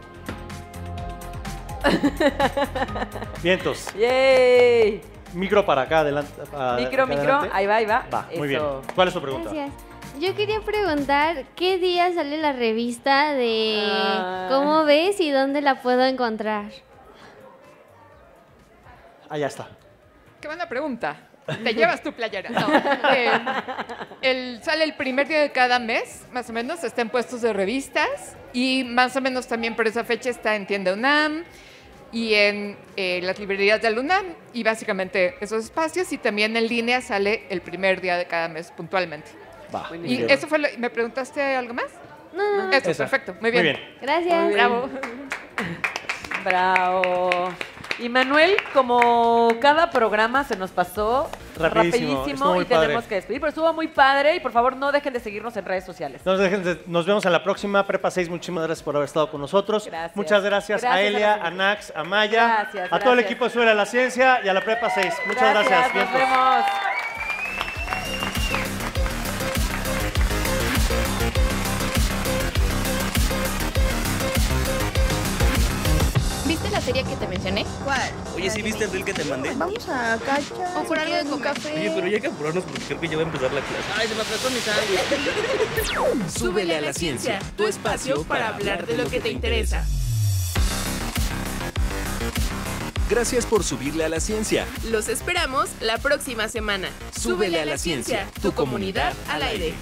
Vientos. ¡Yay! Micro para acá, adelante. Micro. Ahí va. Va, muy bien. ¿Cuál es tu pregunta? Gracias. Yo quería preguntar, ¿qué día sale la revista de cómo ves y dónde la puedo encontrar? Ya está. Qué buena pregunta. Te llevas tu playera. No. Sale el primer día de cada mes, más o menos, está en puestos de revistas y más o menos también por esa fecha está en Tienda UNAM y en las librerías de la UNAM y básicamente esos espacios y también en línea sale el primer día de cada mes puntualmente. Va. ¿Y eso fue ¿Me preguntaste algo más? No. Eso, perfecto. Muy bien. Gracias. Muy bien. Bravo. Y Manuel, como cada programa se nos pasó rapidísimo y tenemos que despedir, pero estuvo muy padre y por favor no dejen de seguirnos en redes sociales. Nos vemos en la próxima Prepa 6. Muchísimas gracias por haber estado con nosotros. Gracias. Muchas gracias a Elia, a Nax, a Maya, a todo el equipo de Sube a la Ciencia y a la Prepa 6. Muchas gracias. Nos vemos. ¿Viste la serie que te mencioné? ¿Cuál? Oye, ¿sí viste el reel que te mandé? Vamos a Cacha. O por algo de un café. Oye, pero ya hay que apurarnos porque creo que ya va a empezar la clase. Ay, se me aplastó mi sangre. Súbele a la ciencia, tu espacio para hablar de lo que te interesa. Gracias por subirle a la ciencia. Los esperamos la próxima semana. Súbele a la ciencia, tu comunidad al aire.